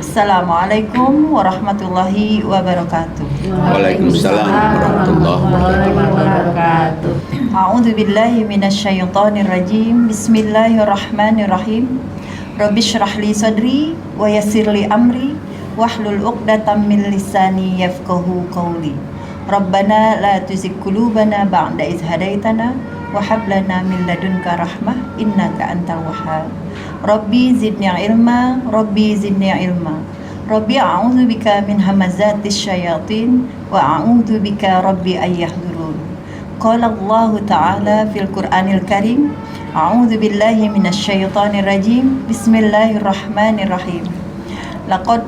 Assalamualaikum warahmatullahi wabarakatuh. Waalaikumsalam warahmatullahi wabarakatuh. A'udzu billahi minasyaitonir rajim. Bismillahirrahmanirrahim. Rabbi shrah li sadri wa yassir li amri wahlul 'uqdatam min lisani yafqahu qawli. Rabbana la tuzigh qulubana ba'da idh hadaitana wa hab lana min ladunka rahmah innaka antal wahhab. Rabbi zidni ilma, Rabbi zidni ilma. Rabbi a'udzu bika min hamazatis syayatin wa a'udzu bika Rabbi ayyahdurun. Qala Allah Ta'ala fil Qur'anil Karim, a'udzu billahi minasyaitonir rajim. Bismillahirrahmanirrahim. Laqad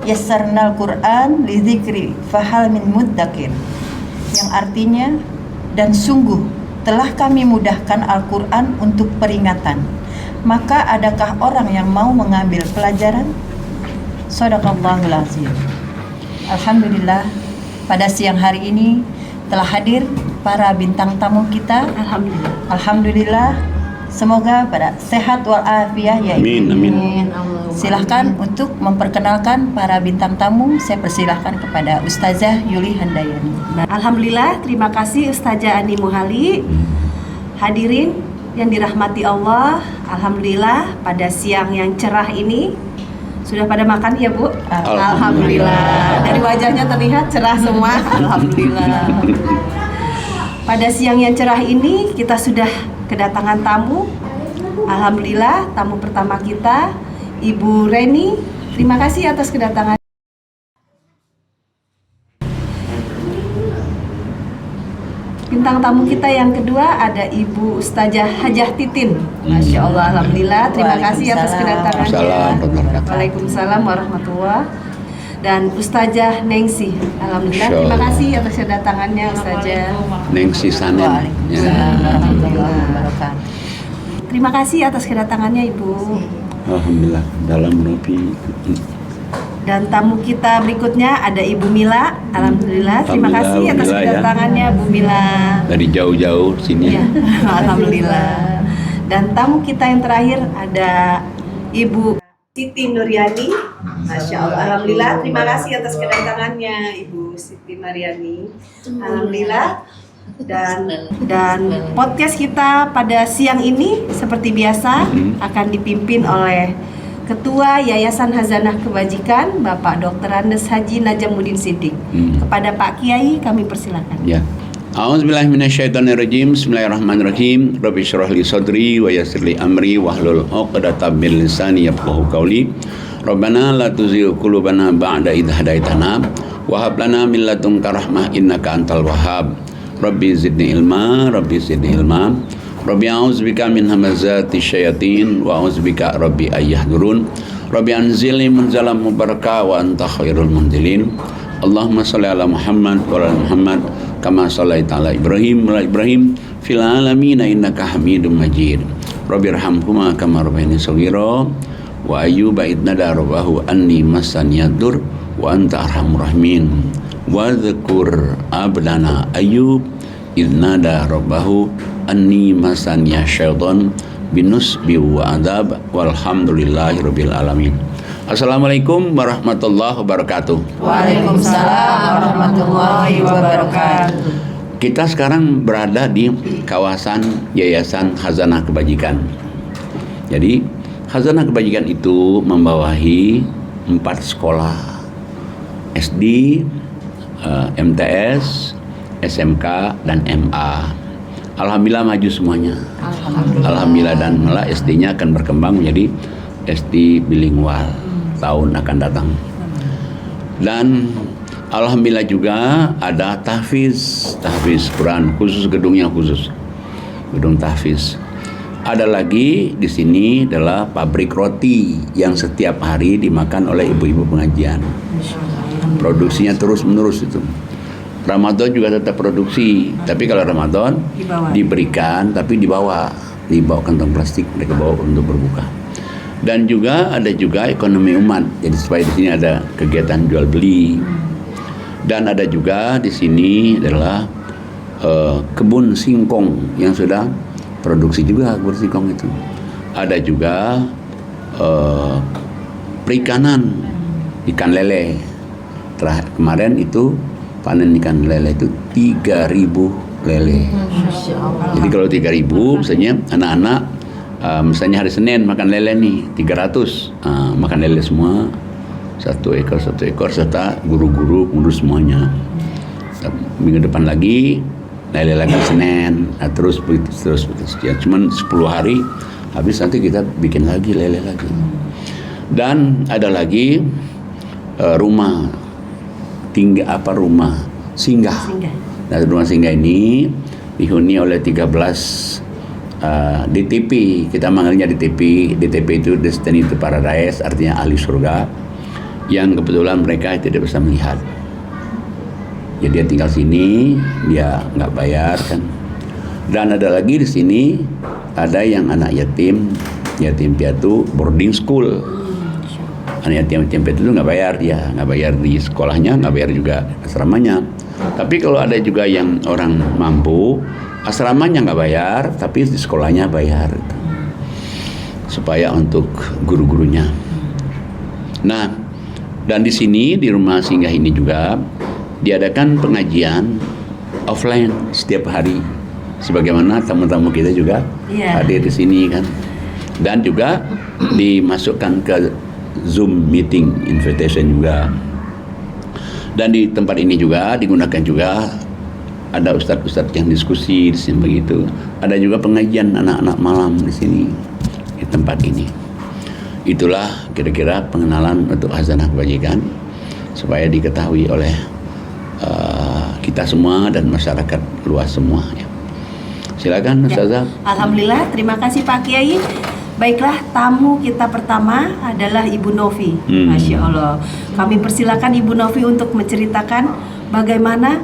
yassarnal Qur'an lidzikri fahal min muddakir. Yang artinya, dan sungguh telah kami mudahkan Al-Qur'an untuk peringatan. Maka adakah orang yang mau mengambil pelajaran? Shadaqallahul azim. Alhamdulillah, pada siang hari ini telah hadir para bintang tamu kita. Alhamdulillah. Semoga pada sehat walafiat ya. Amin, amin. Silahkan untuk memperkenalkan para bintang tamu. Saya persilahkan kepada Ustazah Yuli Handayani. Alhamdulillah, terima kasih Ustazah Ani Muhali. Hadirin yang dirahmati Allah, alhamdulillah pada siang yang cerah ini sudah pada makan ya Bu? Alhamdulillah. Dari wajahnya terlihat cerah semua. Alhamdulillah. Pada siang yang cerah ini kita sudah kedatangan tamu. Alhamdulillah, tamu pertama kita Ibu Reni. Terima kasih atas kedatangan. Bintang tamu kita yang kedua ada Ibu Ustazah Hajah Titin. Masya Allah, alhamdulillah. Terima kasih atas kedatangannya. Waalaikumsalam warahmatullahi. Dan Ustazah Nengsi. Alhamdulillah, terima kasih atas kedatangannya Ustazah. Nengsi Sanen. Terima kasih atas kedatangannya Ibu. Alhamdulillah, dalam Nabi. Dan tamu kita berikutnya ada Ibu Mila. Alhamdulillah, terima kasih atas kedatangannya Bu Mila. Dari jauh-jauh sini. Ya, alhamdulillah. Dan tamu kita yang terakhir ada Ibu Siti Nuryani. Masya Allah, alhamdulillah. Terima kasih atas kedatangannya Ibu Siti Nuryani. Alhamdulillah. Dan podcast kita pada siang ini seperti biasa akan dipimpin oleh Ketua Yayasan Hazanah Kebajikan Bapak Dr. Andes Haji Najamuddin Siddiq. Kepada Pak Kiai kami persilakan. Ya. A'udzubillahi minasyaitonirrajim. Bismillahirrahmanirrahim. Rabbi shrah li sadri wa yassir li amri wahlul 'uqdatam min lisani yafqahu qawli. Rabbana la tuzigh qulubana ba'da idh hadaitana wa hab lana min ladunka rahmah innaka antal wahhab. Rabbi zidni ilma, Rabbi zidni ilma. Rabbi a'udzubika min hamazati syayatin wa a'udzubika Rabbi ayyahdurun. Rabbi anzilni munzalam mubarakah wa anta khairul munzilin. Allahumma shalli ala Muhammad wa ala Muhammad kama shallaita ala Ibrahim wa ala Ibrahim fil alamin innaka Hamidum Majid. Rabbi irhamhuma kama rabbayani shaghira wa ayyuba idnada rabbahu anni massaniyadur wa anta arhamur rahimin. Wa dzkur abdana Ayyub idnada rabbahu anni masaniya syaitan binusbi wa adab walhamdulillahi rabbil alamin. Assalamualaikum warahmatullahi wabarakatuh. Waalaikumsalam warahmatullahi wabarakatuh. Kita sekarang berada di kawasan Yayasan Hazanah Kebajikan. Jadi Hazanah Kebajikan itu membawahi 4 sekolah SD, MTS, SMK, dan MA. Alhamdulillah maju semuanya. Alhamdulillah, dan malah SD-nya akan berkembang menjadi SD bilingual tahun akan datang. Dan alhamdulillah juga ada tahfiz Quran khusus, gedungnya khusus, gedung tahfiz. Ada lagi di sini adalah pabrik roti yang setiap hari dimakan oleh ibu-ibu pengajian. Produksinya terus menerus itu. Ramadan juga tetap produksi, tapi kalau Ramadan diberikan tapi dibawa kantong plastik, mereka bawa untuk berbuka. Dan juga ada juga ekonomi umat, jadi supaya di sini ada kegiatan jual beli. Dan ada juga di sini adalah kebun singkong yang sudah produksi juga, kebun singkong itu. Ada juga perikanan, ikan lele. Terakhir kemarin itu panen ikan lele itu 3.000 lele. Jadi kalau 3.000 misalnya anak-anak misalnya hari Senin makan lele nih 300, makan lele semua satu ekor serta guru-guru ngurus semuanya. Minggu depan lagi lele lagi Senin, terus begitu terus. Ya, cuman 10 hari habis nanti kita bikin lagi lele lagi. Dan ada lagi rumah singgah. Nah, rumah singgah ini dihuni oleh 13 DTP, kita manggilnya DTP. DTP itu Destiny to Paradise, artinya ahli surga, yang kebetulan mereka tidak bisa melihat. Jadi dia tinggal sini, dia nggak bayar kan. Dan ada lagi di sini ada yang anak yatim piatu boarding school. Anak yatim piatu itu nggak bayar, dia nggak bayar di sekolahnya, nggak bayar juga asramanya. Tapi kalau ada juga yang orang mampu, asramanya nggak bayar, tapi di sekolahnya bayar, supaya untuk guru-gurunya. Nah, dan di sini di rumah singgah ini juga diadakan pengajian offline setiap hari, sebagaimana tamu-tamu kita juga hadir di sini kan, dan juga dimasukkan ke Zoom meeting invitation juga. Dan di tempat ini juga digunakan juga ada ustadz-ustadz yang diskusi di sini begitu. Ada juga pengajian anak-anak malam di sini di tempat ini. Itulah kira-kira pengenalan untuk Khazanah Kebajikan supaya diketahui oleh kita semua dan masyarakat luas semua. Ya. Silakan Ustazah. Alhamdulillah, terima kasih Pak Kiai. Baiklah, tamu kita pertama adalah Ibu Novi. Masya Allah. Kami persilakan Ibu Novi untuk menceritakan bagaimana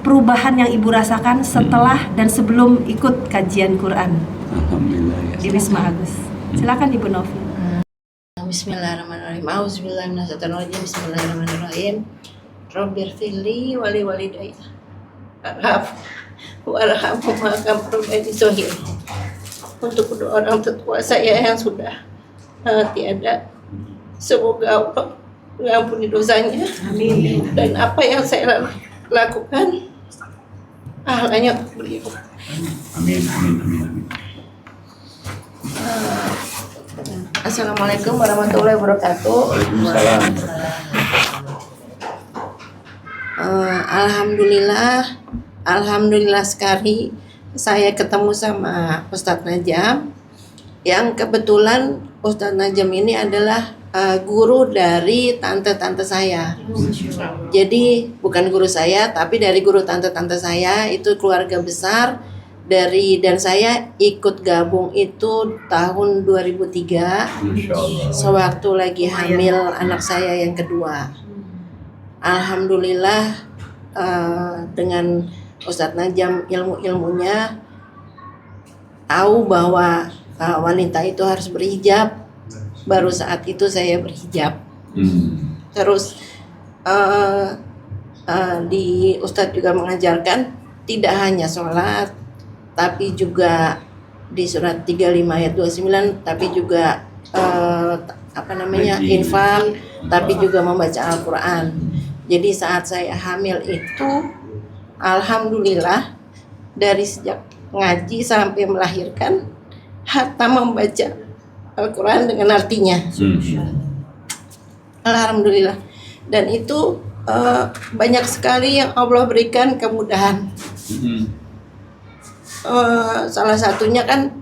perubahan yang Ibu rasakan setelah dan sebelum ikut kajian Quran. Alhamdulillah. Ya. Di Wisma Agus. Silakan Ibu Novi. Bismillahirrahmanirrahim. Auzubillahi minasyaitonirrajim. Bismillahirrahmanirrahim. Rabbirfirli wali walidayya. Warhamhuma kama rabbayani shaghira. Untuk kedua orang tertua saya yang sudah tiada, semoga Allah mengampuni dosanya. Amin. Dan apa yang saya lakukan hanya untuk beliau. Amin. Assalamualaikum warahmatullahi wabarakatuh. Waalaikumsalam. Alhamdulillah sekali saya ketemu sama Ustadz Najam, yang kebetulan Ustadz Najam ini adalah guru dari tante-tante saya. Jadi bukan guru saya, tapi dari guru tante-tante saya, itu keluarga besar dan saya ikut gabung itu tahun 2003, sewaktu lagi hamil anak saya yang kedua. Alhamdulillah dengan Ustadz Najam ilmu-ilmunya tahu bahwa wanita itu harus berhijab. Baru saat itu saya berhijab. Terus di Ustadz juga mengajarkan tidak hanya sholat, tapi juga di surat 35 ayat 29, tapi juga infak, tapi juga membaca Al-Quran. Jadi saat saya hamil itu, alhamdulillah dari sejak ngaji sampai melahirkan, hatta membaca Al-Quran dengan artinya. Alhamdulillah. Dan itu banyak sekali yang Allah berikan kemudahan. Salah satunya kan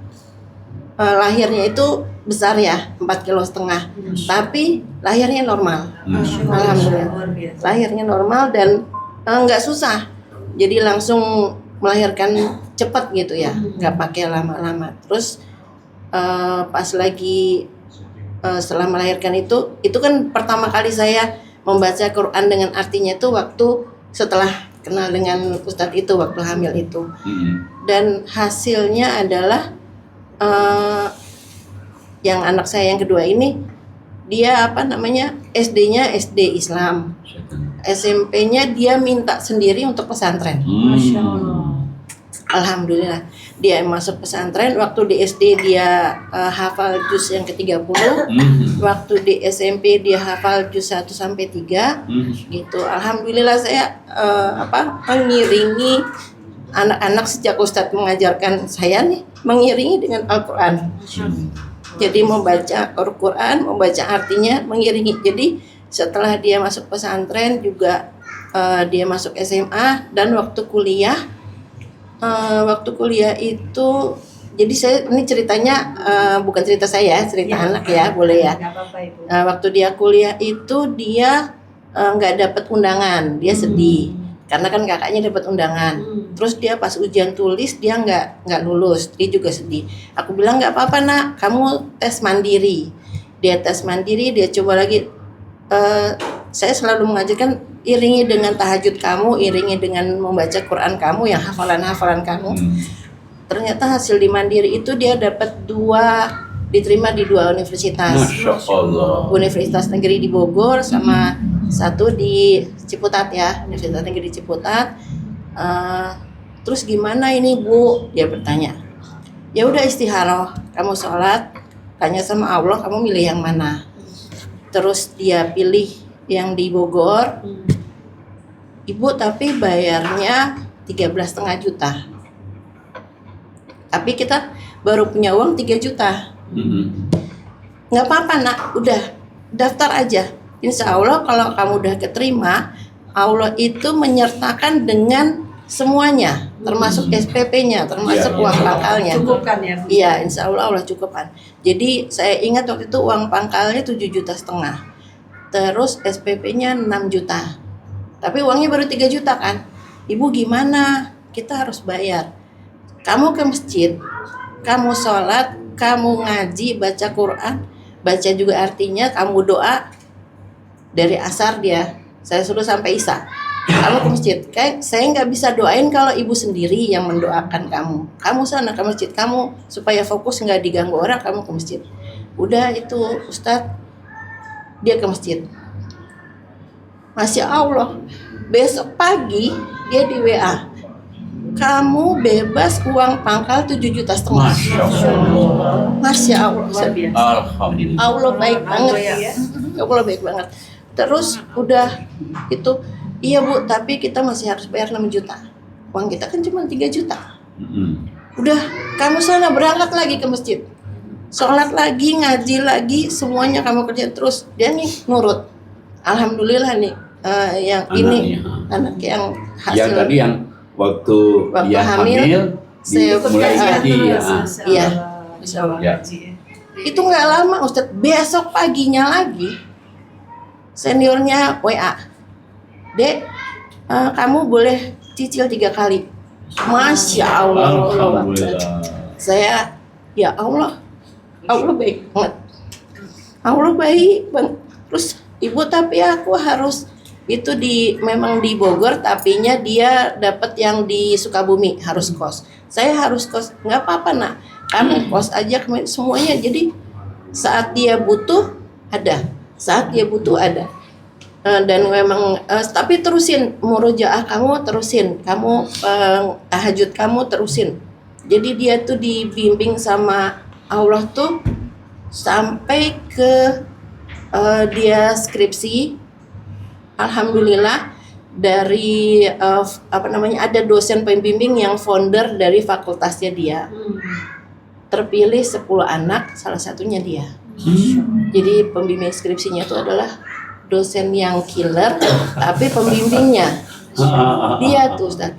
lahirnya itu besar ya, 4,5 kilo, tapi lahirnya normal. Alhamdulillah. Lahirnya normal dan nggak susah. Jadi langsung melahirkan cepat gitu ya, nggak pakai lama-lama. Terus pas lagi setelah melahirkan itu kan pertama kali saya membaca Quran dengan artinya itu waktu setelah kenal dengan Ustadz itu, waktu hamil itu. Dan hasilnya adalah yang anak saya yang kedua ini, dia SD-nya SD Islam, SMP-nya dia minta sendiri untuk pesantren. Masya Allah. Alhamdulillah dia masuk pesantren. Waktu di SD dia hafal juz yang ke-30. Waktu di SMP dia hafal juz 1 sampai 3. Gitu. Alhamdulillah saya mengiringi anak-anak sejak Ustadz mengajarkan saya nih, mengiringi dengan Al-Qur'an. Jadi membaca Al-Qur'an, membaca artinya, mengiringi. Jadi setelah dia masuk pesantren juga dia masuk SMA, dan waktu kuliah itu, jadi saya ini ceritanya bukan cerita saya, cerita anak ya, boleh ya. Waktu dia kuliah itu dia nggak dapat undangan, dia sedih karena kan kakaknya dapat undangan. Terus dia pas ujian tulis dia nggak lulus, dia juga sedih. Aku bilang nggak apa-apa nak, kamu tes mandiri. Dia tes mandiri, dia coba lagi. Saya selalu mengajarkan iringi dengan tahajud kamu, iringi dengan membaca Quran kamu yang hafalan-hafalan kamu. Ternyata hasil di mandiri itu dia dapat diterima di 2 universitas. Masya Allah. Universitas Negeri di Bogor sama satu di Ciputat ya, Universitas Negeri di Ciputat. Terus gimana ini Bu? Dia bertanya. Ya udah istikharah, kamu sholat, tanya sama Allah kamu milih yang mana. Terus dia pilih yang di Bogor. Ibu tapi bayarnya 13,5 juta. Tapi kita baru punya uang 3 juta. Nggak apa-apa nak, udah daftar aja. Insya Allah kalau kamu udah keterima, Allah itu menyertakan dengan semuanya, termasuk SPP-nya, termasuk uang pangkalnya. Cukupkan ya Bu? Iya, insya Allah Allah cukupkan. Jadi saya ingat waktu itu uang pangkalnya 7,5 juta. Terus SPP-nya 6 juta. Tapi uangnya baru 3 juta kan. Ibu gimana? Kita harus bayar. Kamu ke masjid, kamu sholat, kamu ngaji, baca Quran, baca juga artinya, kamu doa. Dari asar saya suruh sampai isya. Kamu ke masjid. Kayak saya nggak bisa doain kalau ibu sendiri yang mendoakan kamu. Kamu sana ke masjid, kamu supaya fokus nggak diganggu orang, kamu ke masjid. Udah itu Ustadz, dia ke masjid. Masya Allah, besok pagi dia di WA. Kamu bebas uang pangkal 7,5 juta. Masya Allah. Masya Allah. Alhamdulillah. Allah baik banget. ya. Allah baik banget. Terus udah itu, iya Bu, tapi kita masih harus bayar 6 juta. Uang kita kan cuma 3 juta. Udah, kamu sana berangkat lagi ke masjid. Sholat lagi, ngaji lagi, semuanya kamu kerja terus. Dia nih nurut. Alhamdulillah nih, yang ini anak yang hasil. Yang tadi yang waktu dia hamil saya mulai ngaji ya. Iya. Ya. Itu nggak lama Ustadz, besok paginya lagi seniornya WA. Dek, kamu boleh cicil 3 kali. Masya Allah. Alhamdulillah. Saya, ya Allah baik banget. Allah baik banget. Terus ibu tapi aku harus itu memang di Bogor, tapinya dia dapat yang di Sukabumi, harus kos. Saya harus kos, nggak apa-apa nak, kamu kos aja semuanya. Jadi saat dia butuh ada, dan memang tapi terusin murojaah kamu, terusin kamu tahajud kamu, terusin. Jadi dia tuh dibimbing sama Allah tuh sampai ke dia skripsi. Alhamdulillah dari ada dosen pembimbing yang founder dari fakultasnya dia. Terpilih 10 anak, salah satunya dia. Jadi pembimbing skripsinya itu adalah dosen yang killer, tapi pembimbingnya dia tuh Ustaz.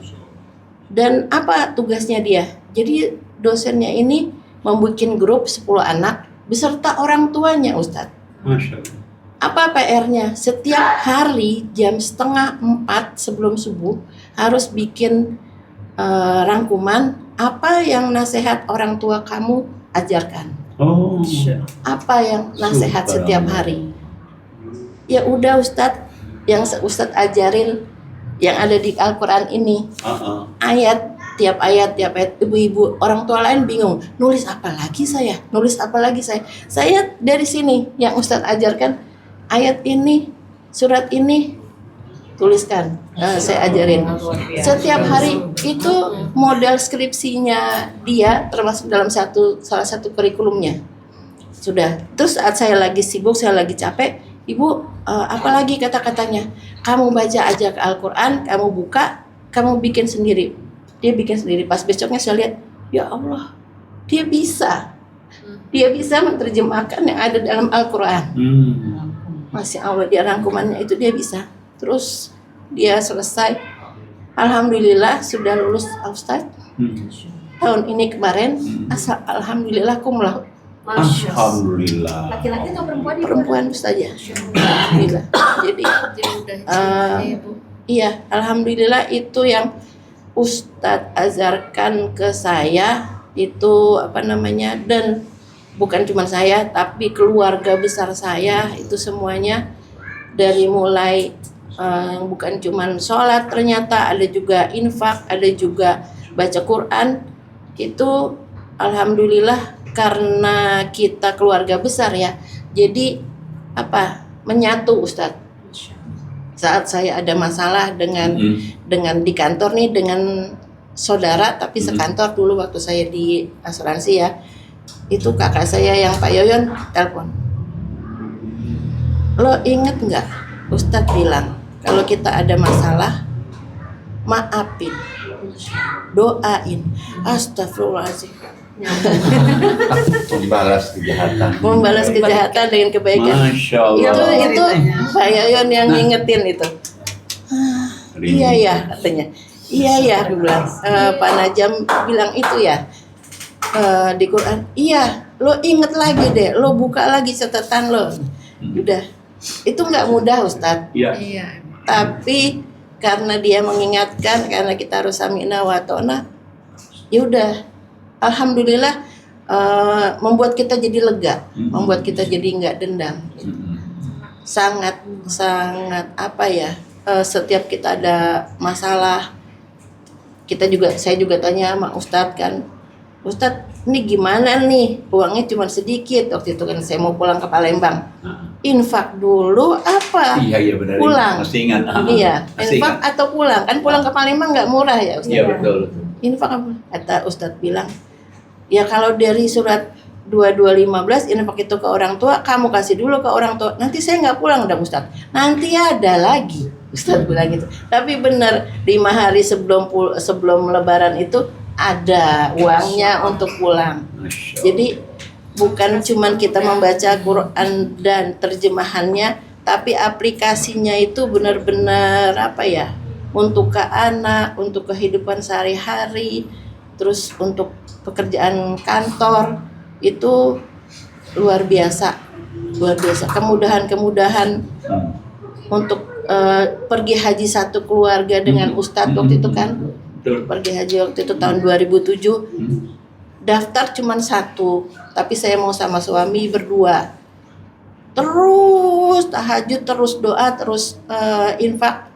Dan apa tugasnya dia? Jadi dosennya ini membuat grup 10 anak beserta orang tuanya Ustaz. Masya Allah. Apa PR-nya? Setiap hari jam 3:30 sebelum subuh harus bikin rangkuman apa yang nasihat orang tua kamu ajarkan. Oh. Apa yang nasihat setiap hari? Ya udah Ustadz, yang Ustadz ajarin yang ada di Al-Quran ini. Tiap ayat, ibu-ibu orang tua lain bingung, nulis apa lagi saya? Saya dari sini yang Ustadz ajarkan, ayat ini, surat ini, tuliskan, saya ajarin. Setiap hari itu model skripsinya dia termasuk dalam salah satu kurikulumnya. Sudah. Terus saat saya lagi sibuk, saya lagi capek, Ibu, apalagi kata-katanya, kamu baca aja ke Al-Quran, kamu buka, kamu bikin sendiri. Dia bikin sendiri. Pas besoknya saya lihat, ya Allah, dia bisa menerjemahkan yang ada dalam Al-Quran. Masya Allah, dia rangkumannya itu dia bisa. Terus dia selesai, alhamdulillah sudah lulus Ustaz. Tahun ini kemarin, alhamdulillah cum laude. Alhamdulillah. Laki-laki atau perempuan? Perempuan saja. Alhamdulillah. Jadi iya, alhamdulillah itu yang Ustadz ajarkan ke saya itu dan bukan cuma saya tapi keluarga besar saya itu semuanya dari mulai bukan cuma sholat, ternyata ada juga infak, ada juga baca Quran. Itu alhamdulillah karena kita keluarga besar ya, jadi menyatu Ustadz. Saat saya ada masalah dengan di kantor nih dengan saudara tapi sekantor dulu waktu saya di asuransi ya, itu kakak saya yang Pak Yoyon telepon, lo inget nggak Ustadz bilang kalau kita ada masalah maafin, doain, astagfirullahaladzim. Membalas kejahatan dengan kebaikan. Masya Allah. Itu Pak Yoyon yang ngingetin itu. Iya ya katanya. Iya ya, aku bilang. Pak Najam bilang itu ya di Quran. Iya, lo inget lagi deh, lo buka lagi catatan lo. Udah, itu nggak mudah Ustadz. Iya. Tapi karena dia mengingatkan, karena kita harus sami'na wa ta'na, ya udah. Alhamdulillah membuat kita jadi lega, membuat kita jadi nggak dendam. Sangat setiap kita ada masalah, saya juga tanya sama Ustadz kan, Ustadz ini gimana nih, uangnya cuma sedikit waktu itu kan saya mau pulang ke Palembang, infak dulu apa? Iya benar. Pulang. Masih ingat. Iya, infak atau pulang kan pulang ke Palembang nggak murah ya Ustadz. Iya betul. Infak apa? Kata Ustadz bilang, ya kalau dari surat 2215 infak itu ke orang tua, kamu kasih dulu ke orang tua. Nanti saya nggak pulang udah Ustadz. Nanti ada lagi. Ustadz bilang gitu. Tapi benar 5 hari sebelum Lebaran itu ada uangnya untuk pulang. Jadi bukan cuman kita membaca Quran dan terjemahannya, tapi aplikasinya itu benar-benar untuk ke anak, untuk kehidupan sehari-hari, terus untuk pekerjaan kantor itu luar biasa. Kemudahan untuk pergi haji satu keluarga dengan Ustadz waktu itu kan, pergi haji waktu itu tahun 2007, daftar cuma 1, tapi saya mau sama suami berdua, terus tahajud, terus doa, terus infak.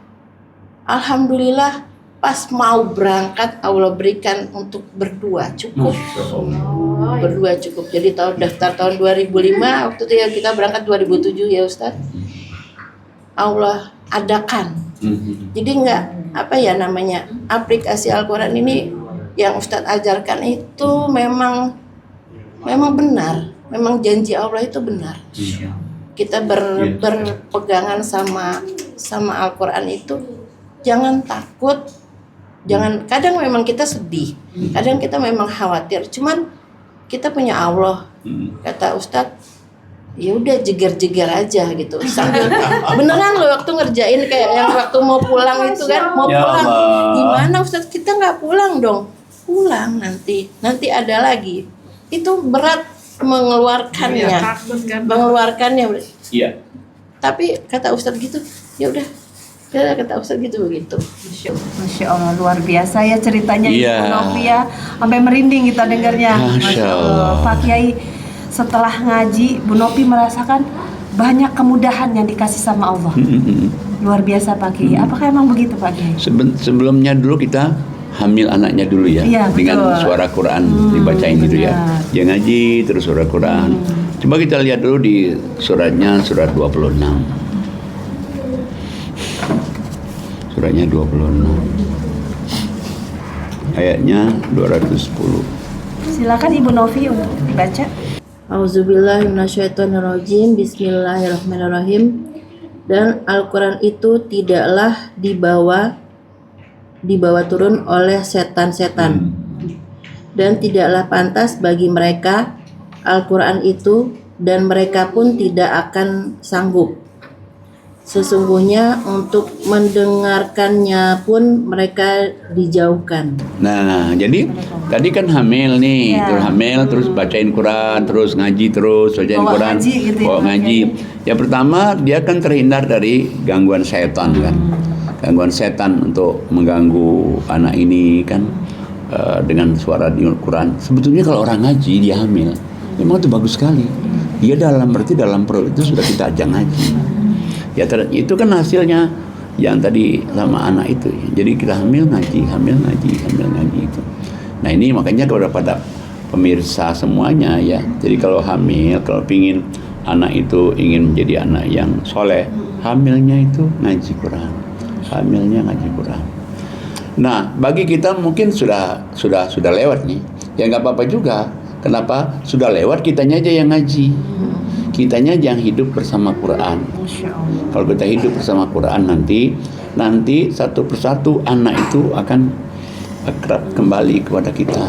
Alhamdulillah pas mau berangkat Allah berikan untuk berdua cukup. Berdua cukup. Jadi daftar tahun 2005, waktu itu ya kita berangkat 2007 ya Ustadz. Allah adakan. Jadi aplikasi Al-Quran ini yang Ustadz ajarkan itu memang benar. Memang janji Allah itu benar. Kita berpegangan sama Al-Quran itu, jangan takut. Kadang memang kita sedih, kadang kita memang khawatir, cuman kita punya Allah. Kata Ustadz, ya udah jeger-jeger aja gitu. Sambil beneran loh waktu ngerjain kayak yang waktu mau pulang itu kan, mau pulang. Gimana Ustadz, kita nggak pulang dong? Pulang nanti ada lagi. Itu berat mengeluarkannya. Mengeluarkannya. Iya. Tapi kata Ustadz gitu, ya udah. Kata Ustadz begitu. Masya Allah, luar biasa ya ceritanya Iya. Ibu Novi ya, sampai merinding kita dengarnya. Masya Allah. Pak Kiai, setelah ngaji Bu Novi merasakan banyak kemudahan yang dikasih sama Allah. Luar biasa Pak Kiai. Apakah emang begitu Pak Kiai? Sebelumnya dulu kita hamil anaknya dulu ya, Iya, dengan betul. suara Quran dibacain gitu ya. benar. Dia ngaji terus suara Quran. Coba kita lihat dulu di surat 26. Suratnya 26. Ayatnya 210. Silakan Ibu Novi untuk dibaca. Auzubillahiminasyaitonirrajim. Bismillahirrahmanirrahim. Dan Al-Quran itu tidaklah dibawa turun oleh setan-setan, dan tidaklah pantas bagi mereka Al-Quran itu, dan mereka pun tidak akan sanggup. Sesungguhnya untuk mendengarkannya pun mereka dijauhkan. Nah, jadi tadi kan hamil nih, Ya. terus hamil, terus bacain Quran, terus ngaji terus, bacain Bawa Quran, ngaji gitu ya, bawa Pak ngaji. Ya pertama dia kan terhindar dari gangguan setan kan, gangguan setan untuk mengganggu anak ini kan dengan suara di Quran. Sebetulnya kalau orang ngaji dia hamil, memang itu bagus sekali. Dia berarti dalam perut itu sudah kita ajak ngaji. Ya itu kan hasilnya yang tadi sama anak itu. Jadi kita hamil ngaji itu. Nah ini makanya kepada pemirsa semuanya ya. Jadi kalau hamil, kalau pingin anak itu ingin menjadi anak yang soleh, hamilnya itu ngaji Quran. Nah bagi kita mungkin sudah lewat nih. Ya nggak apa-apa juga. Kenapa? Sudah lewat, kitanya aja yang ngaji. Kitanya yang hidup bersama Quran. Kalau kita hidup bersama Quran nanti satu persatu anak itu akan akrab kembali kepada kita.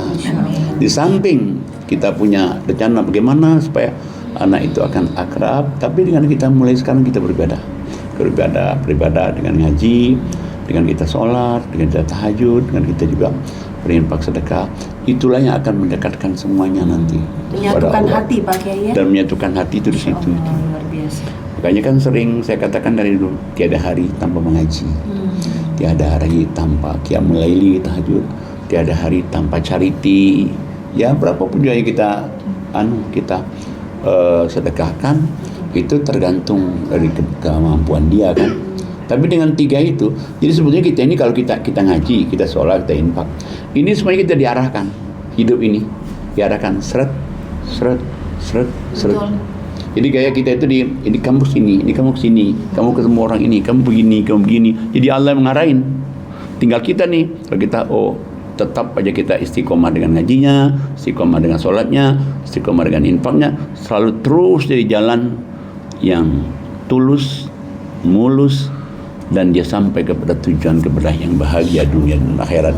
Di samping kita punya rencana bagaimana supaya anak itu akan akrab, tapi dengan kita mulai sekarang kita beribadah dengan ngaji, dengan kita sholat, dengan kita tahajud, dengan kita juga berinfak sedekah. Itulah yang akan mendekatkan semuanya nanti kepada Menyatukan Allah. hati Pak Kiai ya. Dan menyatukan hati itu di situ. Luar biasa. Makanya kan sering saya katakan dari dulu, tiada hari tanpa mengaji, tiada hari tanpa qiyamul laili, tahajud, tiada hari tanpa charity. Ya berapapun juga yang kita sedekahkan itu tergantung dari kemampuan dia kan. Tapi dengan 3 itu, jadi sebetulnya kita ini kalau kita ngaji, kita sholat, kita infak, ini semuanya kita diarahkan. Hidup ini diarahkan seret. Jadi kayak kita itu di kamu sini, ini kamu kesini, kamu ketemu orang ini, kamu begini. Jadi Allah mengarahin. Tinggal kita nih, kalau kita tetap aja kita istiqomah dengan ngajinya, istiqomah dengan sholatnya, istiqomah dengan infaknya, selalu terus dari jalan yang tulus, mulus, dan dia sampai kepada tujuan, kepada yang bahagia dunia dan akhirat.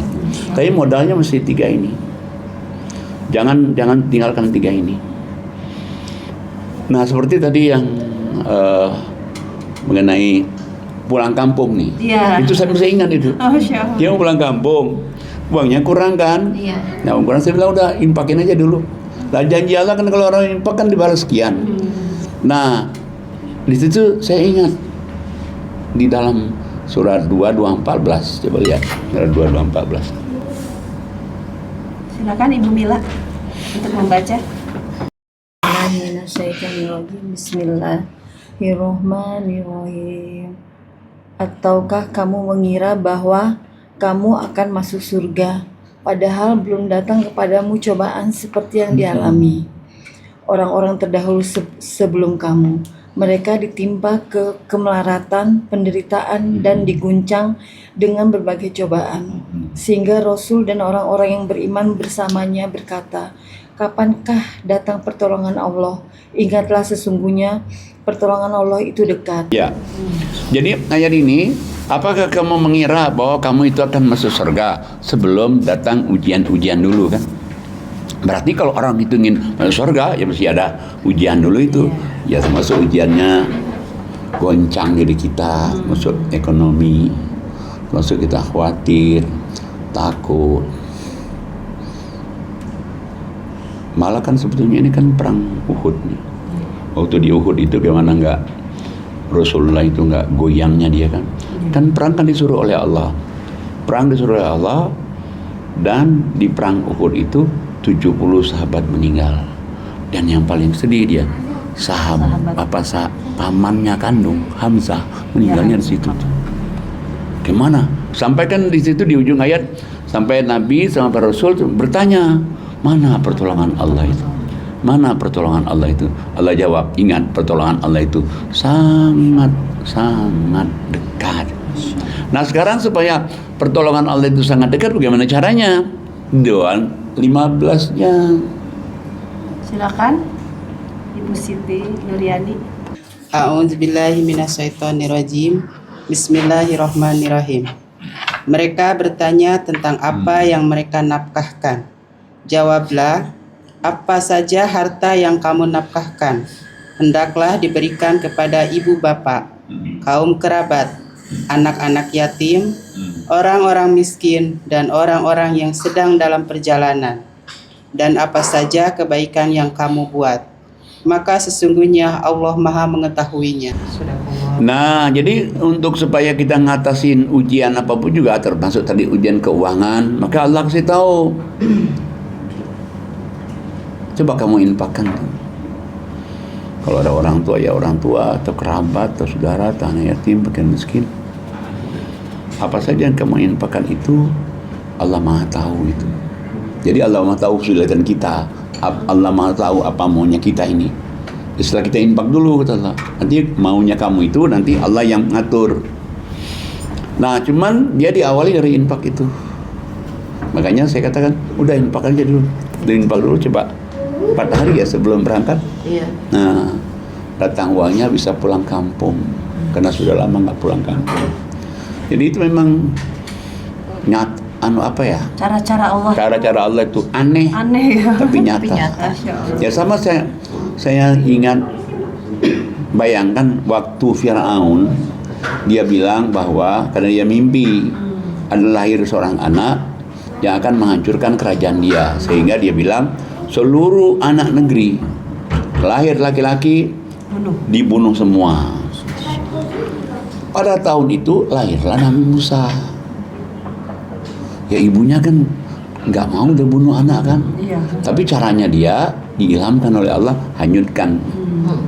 Tapi modalnya mesti 3 ini. Jangan tinggalkan 3 ini. Nah seperti tadi yang mengenai pulang kampung nih. Iya. Itu saya masih ingat itu. Oh, Masya Allah. Dia mau pulang kampung, uangnya kurang kan? Iya. Nah uang kurang, saya bilang udah infakin aja dulu. Lah janji Allah kan kalau orang infak kan dibalas sekian. Nah di situ saya ingat di dalam surat 2:14, coba lihat surat 2:14. Silakan Ibu Mila untuk membaca. Bismillahirrahmanirrahim. Ataukah kamu mengira bahwa kamu akan masuk surga, padahal belum datang kepadamu cobaan seperti yang dialami orang-orang terdahulu sebelum kamu. Mereka ditimpa kemelaratan, penderitaan, dan diguncang dengan berbagai cobaan. Sehingga Rasul dan orang-orang yang beriman bersamanya berkata, kapankah datang pertolongan Allah? Ingatlah sesungguhnya pertolongan Allah itu dekat. Ya. Jadi ayat ini, apakah kamu mengira bahwa kamu itu akan masuk surga sebelum datang ujian-ujian dulu kan? Berarti kalau orang itu ingin masuk surga, ya mesti ada ujian dulu itu. Ya termasuk ujiannya goncang diri kita, masuk ekonomi, masuk kita khawatir, takut. Malah kan sebetulnya ini kan perang Uhud nih. Waktu di Uhud itu gimana nggak Rasulullah itu nggak goyangnya dia kan? Kan perang kan disuruh oleh Allah. Perang disuruh oleh Allah, dan di perang Uhud itu 70 sahabat meninggal. Dan yang paling sedih dia pamannya kandung Hamzah meninggalnya di situ. Gimana? Sampai kan di situ di ujung ayat sampai Nabi sama para Rasul bertanya, mana pertolongan Allah itu? Mana pertolongan Allah itu? Allah jawab, ingat pertolongan Allah itu sangat dekat. Nah sekarang supaya pertolongan Allah itu sangat dekat, bagaimana caranya? Doa 15-nya. Silakan Ibu Siti Nuryani. A'udzubillahi minasyaitonirrajim. Bismillahirrahmanirrahim. Mereka bertanya tentang apa yang mereka nafkahkan. Jawablah, apa saja harta yang kamu nafkahkan, hendaklah diberikan kepada ibu bapak, kaum kerabat, anak-anak yatim, orang-orang miskin, dan orang-orang yang sedang dalam perjalanan. Dan apa saja kebaikan yang kamu buat, maka sesungguhnya Allah Maha mengetahuinya. Nah, jadi untuk supaya kita ngatasin ujian apapun juga termasuk tadi ujian keuangan, maka Allah kasih tahu. Coba kamu infakkan. Kalau ada orang tua, ya orang tua atau kerabat atau saudara atau anak yatim, fakir miskin. Apa saja yang kamu infakkan itu Allah Maha tahu itu. Jadi Allah Maha tahu kesulitan kita. Allah Maha tahu apa maunya kita ini. Setelah kita infak dulu kata Allah. Nanti maunya kamu itu nanti Allah yang ngatur. Nah, cuman dia diawali dari infak itu. Makanya saya katakan, udah infak aja dulu. Udah infak dulu coba 4 hari ya sebelum berangkat. Iya. Nah, datang uangnya bisa pulang kampung karena sudah lama nggak pulang kampung. Jadi itu memang Cara-cara Allah. cara-cara Allah itu aneh Aneh ya. tapi nyata. Masya Allah. Ya sama saya ingat, bayangkan waktu Fir'aun dia bilang bahwa karena dia mimpi ada lahir seorang anak yang akan menghancurkan kerajaan dia, sehingga dia bilang seluruh anak negeri lahir laki-laki dibunuh semua. Pada tahun itu lahirlah Nabi Musa. Ya ibunya kan nggak mau dibunuh anak kan. Iya. Tapi caranya dia diilhamkan oleh Allah, hanyutkan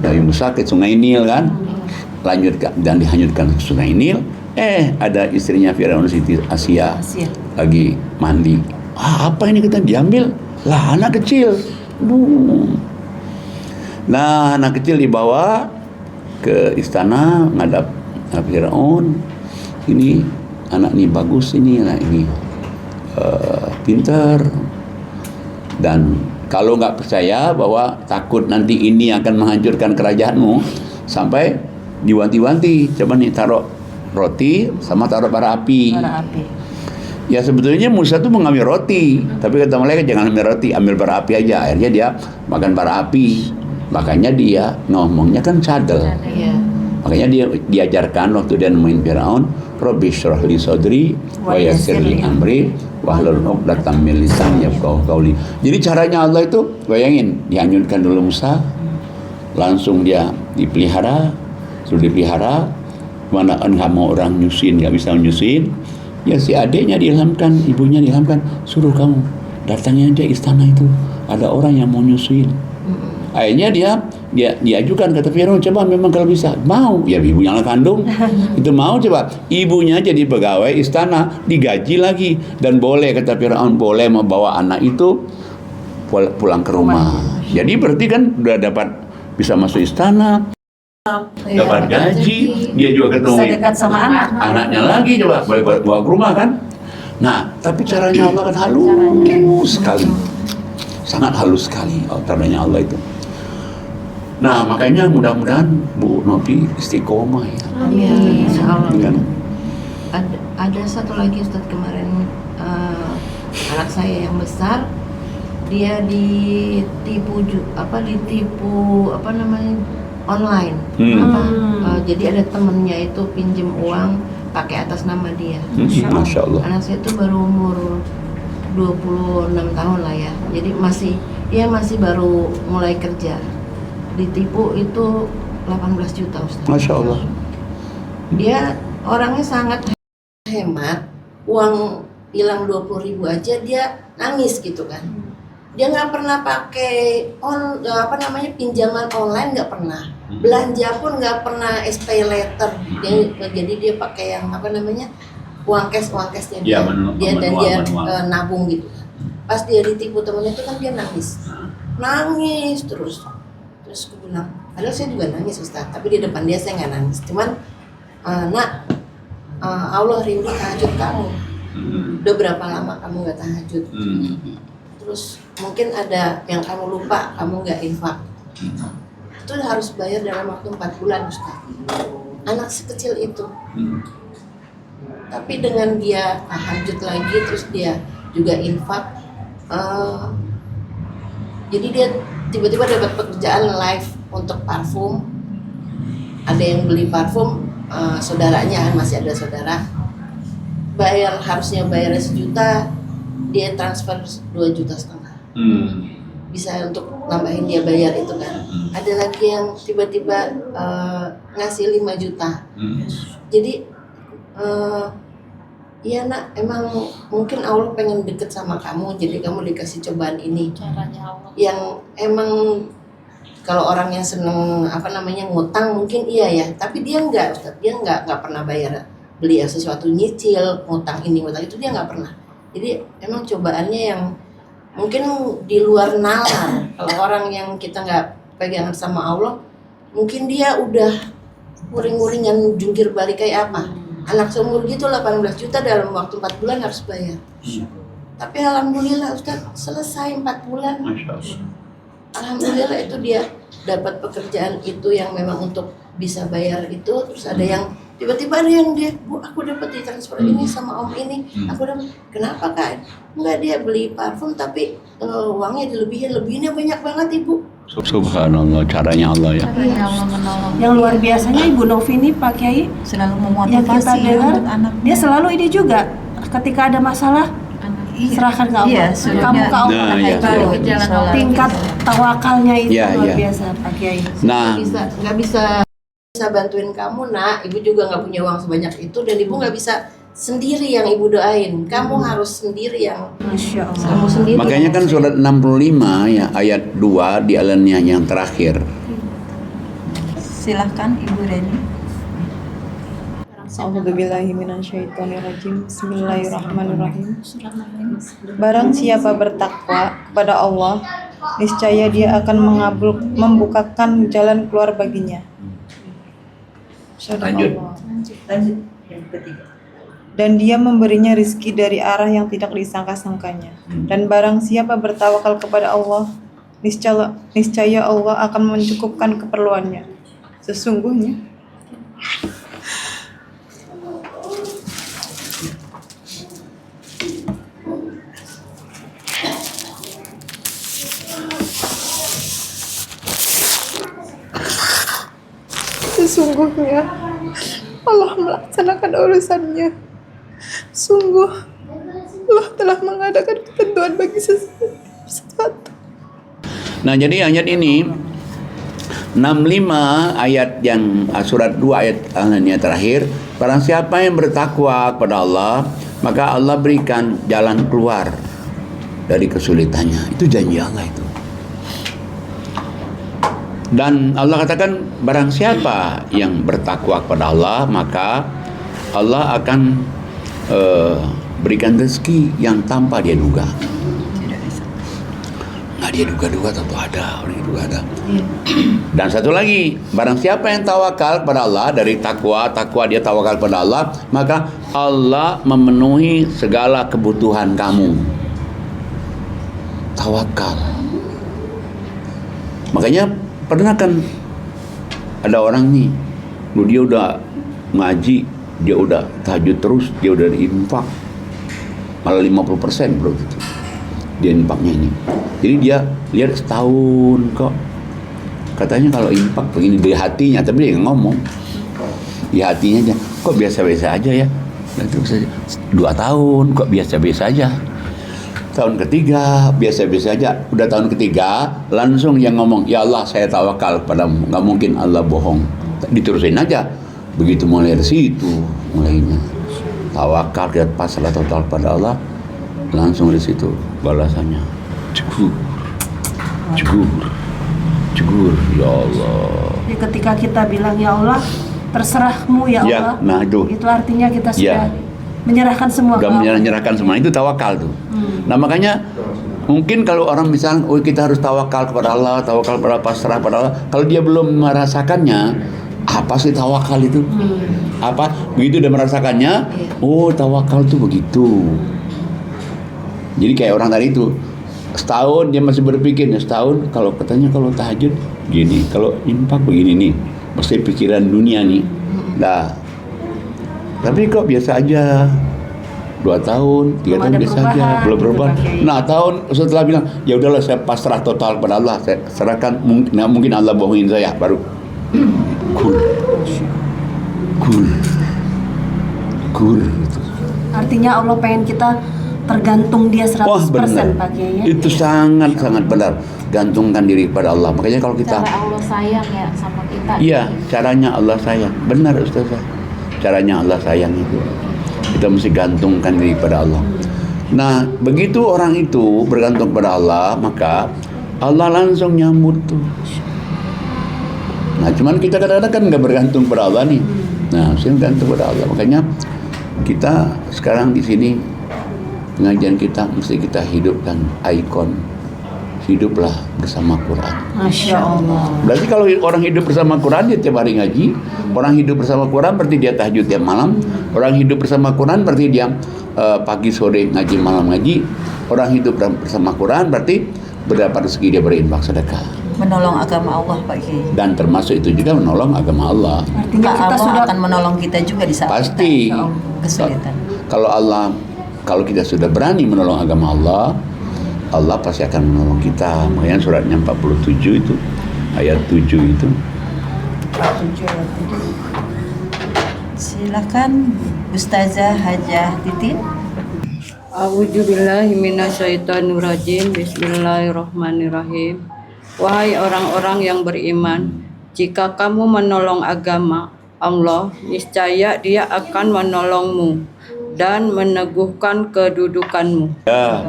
Nabi Musa ke Sungai Nil kan. Lanjutkan dan dihanyutkan ke Sungai Nil. Ada istrinya Firaun, Siti Asia lagi mandi. Apa ini kita diambil? Lah anak kecil. Nah anak kecil dibawa ke istana ngadap Firaun. Ini anak ini bagus, ini anak ini pintar, dan kalau nggak percaya bahwa takut nanti ini akan menghancurkan kerajaanmu, sampai diwanti-wanti, coba nih taruh roti sama taruh bara api. Ya sebetulnya Musa tuh mengambil roti, tapi kata malaikat jangan ambil roti, ambil bara api aja. Akhirnya dia makan bara api. Makanya dia ngomongnya kan cadel. Makanya dia diajarkan waktu dia nemuin Firaun, Rabbi shrah li sadri wa yassir li amri wahlul 'uqdatam min lisani yafqahu qawli. Jadi caranya Allah itu, bayangin, dihanyutkan dulu Musa, langsung dia dipelihara, sudah dipelihara, mana kan nggak mau orang nyusin, nggak bisa nyusin, ya si adiknya diilhamkan, ibunya diilhamkan, suruh kamu datangnya aja istana itu, ada orang yang mau nyusuin. Akhirnya dia diajukan, kata Firaun, coba memang kalau bisa, mau, ya ibunya anak kandung itu mau, coba ibunya jadi pegawai istana, digaji lagi, dan boleh, kata Firaun, boleh membawa anak itu pulang ke rumah. Jadi berarti kan udah dapat, bisa masuk istana, dapat gaji, dia juga ketemu Bisa dekat sama anaknya lagi, coba boleh bawa ke rumah kan. Nah tapi caranya Allah kan halus sekali, sangat halus sekali caranya Allah itu. Nah makanya mudah-mudahan Bu Novi istiqomah ya. Iya, insya Allah. Kan? Ada satu lagi Ustadz, kemarin anak saya yang besar, dia ditipu online. Jadi ada temennya itu pinjem uang pakai atas nama dia. Masya Allah. Anak saya itu baru umur 26 tahun lah ya. Jadi masih baru mulai kerja. Ditipu itu 18 juta Ustaz. Masya Allah. Dia orangnya sangat hemat. Uang hilang 20.000 aja dia nangis gitu kan. Dia nggak pernah pakai pinjaman online, nggak pernah. Belanja pun nggak pernah pay letter. Jadi dia pakai yang uang cashnya dia nabung gitu. Pas dia ditipu temennya itu kan dia nangis terus aku bilang, padahal saya juga nangis Ustaz, tapi di depan dia saya nggak nangis. Cuman nak, Allah rindu tahajud kamu. Udah berapa lama kamu nggak tahajud? Terus mungkin ada yang kamu lupa, kamu nggak infak. Itu harus bayar dalam waktu 4 bulan, Ustaz. Anak sekecil itu. Tapi dengan dia tahajud lagi, terus dia juga infak, jadi dia tiba-tiba dapat pekerjaan live untuk parfum. Ada yang beli parfum, saudaranya, masih ada saudara, harusnya bayarnya 1 juta, dia transfer 2,5 juta. Bisa untuk nambahin dia bayar itu kan. Ada lagi yang tiba-tiba ngasih 5 juta. Jadi iya nak, emang mungkin Allah pengen deket sama kamu, jadi kamu dikasih cobaan ini. Caranya Allah. Yang emang kalau orang yang seneng ngutang mungkin iya ya, tapi dia enggak, Ustaz. Dia enggak pernah bayar, beli sesuatu nyicil, ngutang ini ngutang itu dia enggak pernah. Jadi emang cobaannya yang mungkin di luar nalar. Kalau orang yang kita enggak pegangan sama Allah, mungkin dia udah uring-uringan jungkir balik kayak apa. Anak seumur gitu 18 juta dalam waktu 4 bulan harus bayar. Tapi alhamdulillah Ustaz, selesai 4 bulan. Alhamdulillah itu dia dapat pekerjaan itu yang memang untuk bisa bayar itu. Terus ada yang tiba-tiba ada yang dia, Bu, aku dapat di transfer ini sama om ini. Aku dapat. Kenapa Kak? Enggak, dia beli parfum tapi uangnya dilebihinnya banyak banget Ibu. Subhanallah, caranya Allah ya. Caranya Allah menolong. Yang luar biasanya Ibu Novi ini Pak Kiai, Selalu yang kita memotivasi dengar, untuk anak. dia selalu ini juga ketika ada masalah serahkan ke Allah. Iya, Kamu sudahnya. ke Allah. Nah, iya, Kalau iya. tingkat tawakalnya itu Iya, luar iya. biasa Pak Kiai. Nah, nggak bisa bantuin kamu nak. Ibu juga nggak punya uang sebanyak itu dan ibu nggak bisa sendiri yang ibu doain. Kamu harus sendiri yang Masya Allah. kamu sendiri. makanya kan surat 65 ya ayat 2 di alannya yang terakhir. Silahkan Ibu Reni. A'udzubillahiminasyaitonirrajim. Bismillahirrahmanirrahim. Barang siapa bertakwa kepada Allah, niscaya dia akan membukakan jalan keluar baginya. Sadaqallah. Lanjut yang ketiga. Dan dia memberinya rizki dari arah yang tidak disangka-sangkanya. Dan barang siapa bertawakal kepada Allah, niscaya Allah akan mencukupkan keperluannya. Sesungguhnya Allah melaksanakan urusannya. Sungguh Allah telah mengadakan ketentuan bagi sesuatu. Nah, jadi ayat ini 65 ayat yang surat 2 ayat alannya terakhir, barang siapa yang bertakwa kepada Allah, maka Allah berikan jalan keluar dari kesulitannya. Itu janji Allah itu. Dan Allah katakan barang siapa yang bertakwa kepada Allah, maka Allah akan berikan rezeki yang tanpa dia duga. Nggak dia duga-duga, tentu ada, orang itu ada. Dan satu lagi, barang siapa yang tawakal kepada Allah, dari takwa dia tawakal kepada Allah, maka Allah memenuhi segala kebutuhan kamu. Tawakal. Makanya pernah kan ada orang nih, dia udah ngaji, dia udah tahajud terus, dia udah infak, malah 50% bro gitu. Dia infaknya ini. Jadi dia lihat setahun kok. Katanya kalau infak begini di hatinya, tapi dia ngomong. Di hatinya aja, kok biasa-biasa aja ya. Dan terus saja 2 tahun kok biasa-biasa aja. Tahun ketiga biasa-biasa aja. Udah tahun ketiga langsung yang ngomong, ya Allah saya tawakal padamu, nggak mungkin Allah bohong. Diterusin aja. Begitu mulai dari situ mulainya tawakal, lihat pasrah total pada Allah, langsung dari situ balasannya cukur ya Allah. Jadi ketika kita bilang ya Allah terserahmu ya Ya, Allah, nah itu artinya kita sudah Ya. menyerahkan semua ke Gak Allah. menyerahkan semua, itu tawakal tuh. Nah makanya mungkin kalau orang misalnya, oh kita harus tawakal kepada Allah, tawakal kepada pasrah pada Allah, kalau dia belum merasakannya, Apa sih tawakal itu? Apa? Begitu dia merasakannya, oh tawakal itu begitu. Jadi kayak orang tadi itu, setahun dia masih berpikir, setahun kalau katanya kalau tahajud gini, kalau infak begini nih, mesti pikiran dunia nih. Nah, tapi kok biasa aja. 2 tahun, 3 tahun biasa aja, belum berubah. Nah, tahun setelah bilang, ya udahlah saya pasrah total pada Allah, saya serahkan, mungkin Allah bohongin saya, baru kur. Artinya Allah pengen kita tergantung dia 100% Wah, benar. Pak Kiai ya. Itu sangat benar. Gantungkan diri pada Allah. Makanya kalau kita Cara Allah sayang ya sama kita. iya, caranya Allah sayang. Benar Ustazah. Caranya Allah sayang itu. Kita mesti gantungkan diri pada Allah. Nah, begitu orang itu bergantung pada Allah, maka Allah langsung nyambut tuh. Nah, cuman kita kadang-kadang kan nggak bergantung pada Allah nih. Nah, saya bergantung pada Allah. Makanya kita sekarang di sini pengajian kita mesti kita hidupkan ikon. Hiduplah bersama Quran. Masya Allah. Berarti kalau orang hidup bersama Quran dia tiap hari ngaji. Orang hidup bersama Quran berarti dia tahajud tiap malam. Orang hidup bersama Quran berarti dia pagi sore ngaji, malam ngaji. Orang hidup bersama Quran berarti berdapat rezeki dia berinfak sedekah. Menolong agama Allah Pak Kiai. Dan termasuk itu juga menolong agama Allah. Artinya kita Allah sudah akan menolong kita juga di saat Pasti. kita kesulitan. Kalau kita sudah berani menolong agama Allah, Allah pasti akan menolong kita. Makanya suratnya 47 itu, ayat 7 itu. Silakan Ustazah Hajah Titin. A'udzubillahi minasyaitonirrajim. Bismillahirrahmanirrahim. Wahai orang-orang yang beriman, jika kamu menolong agama Allah, niscaya Dia akan menolongmu dan meneguhkan kedudukanmu. Ya,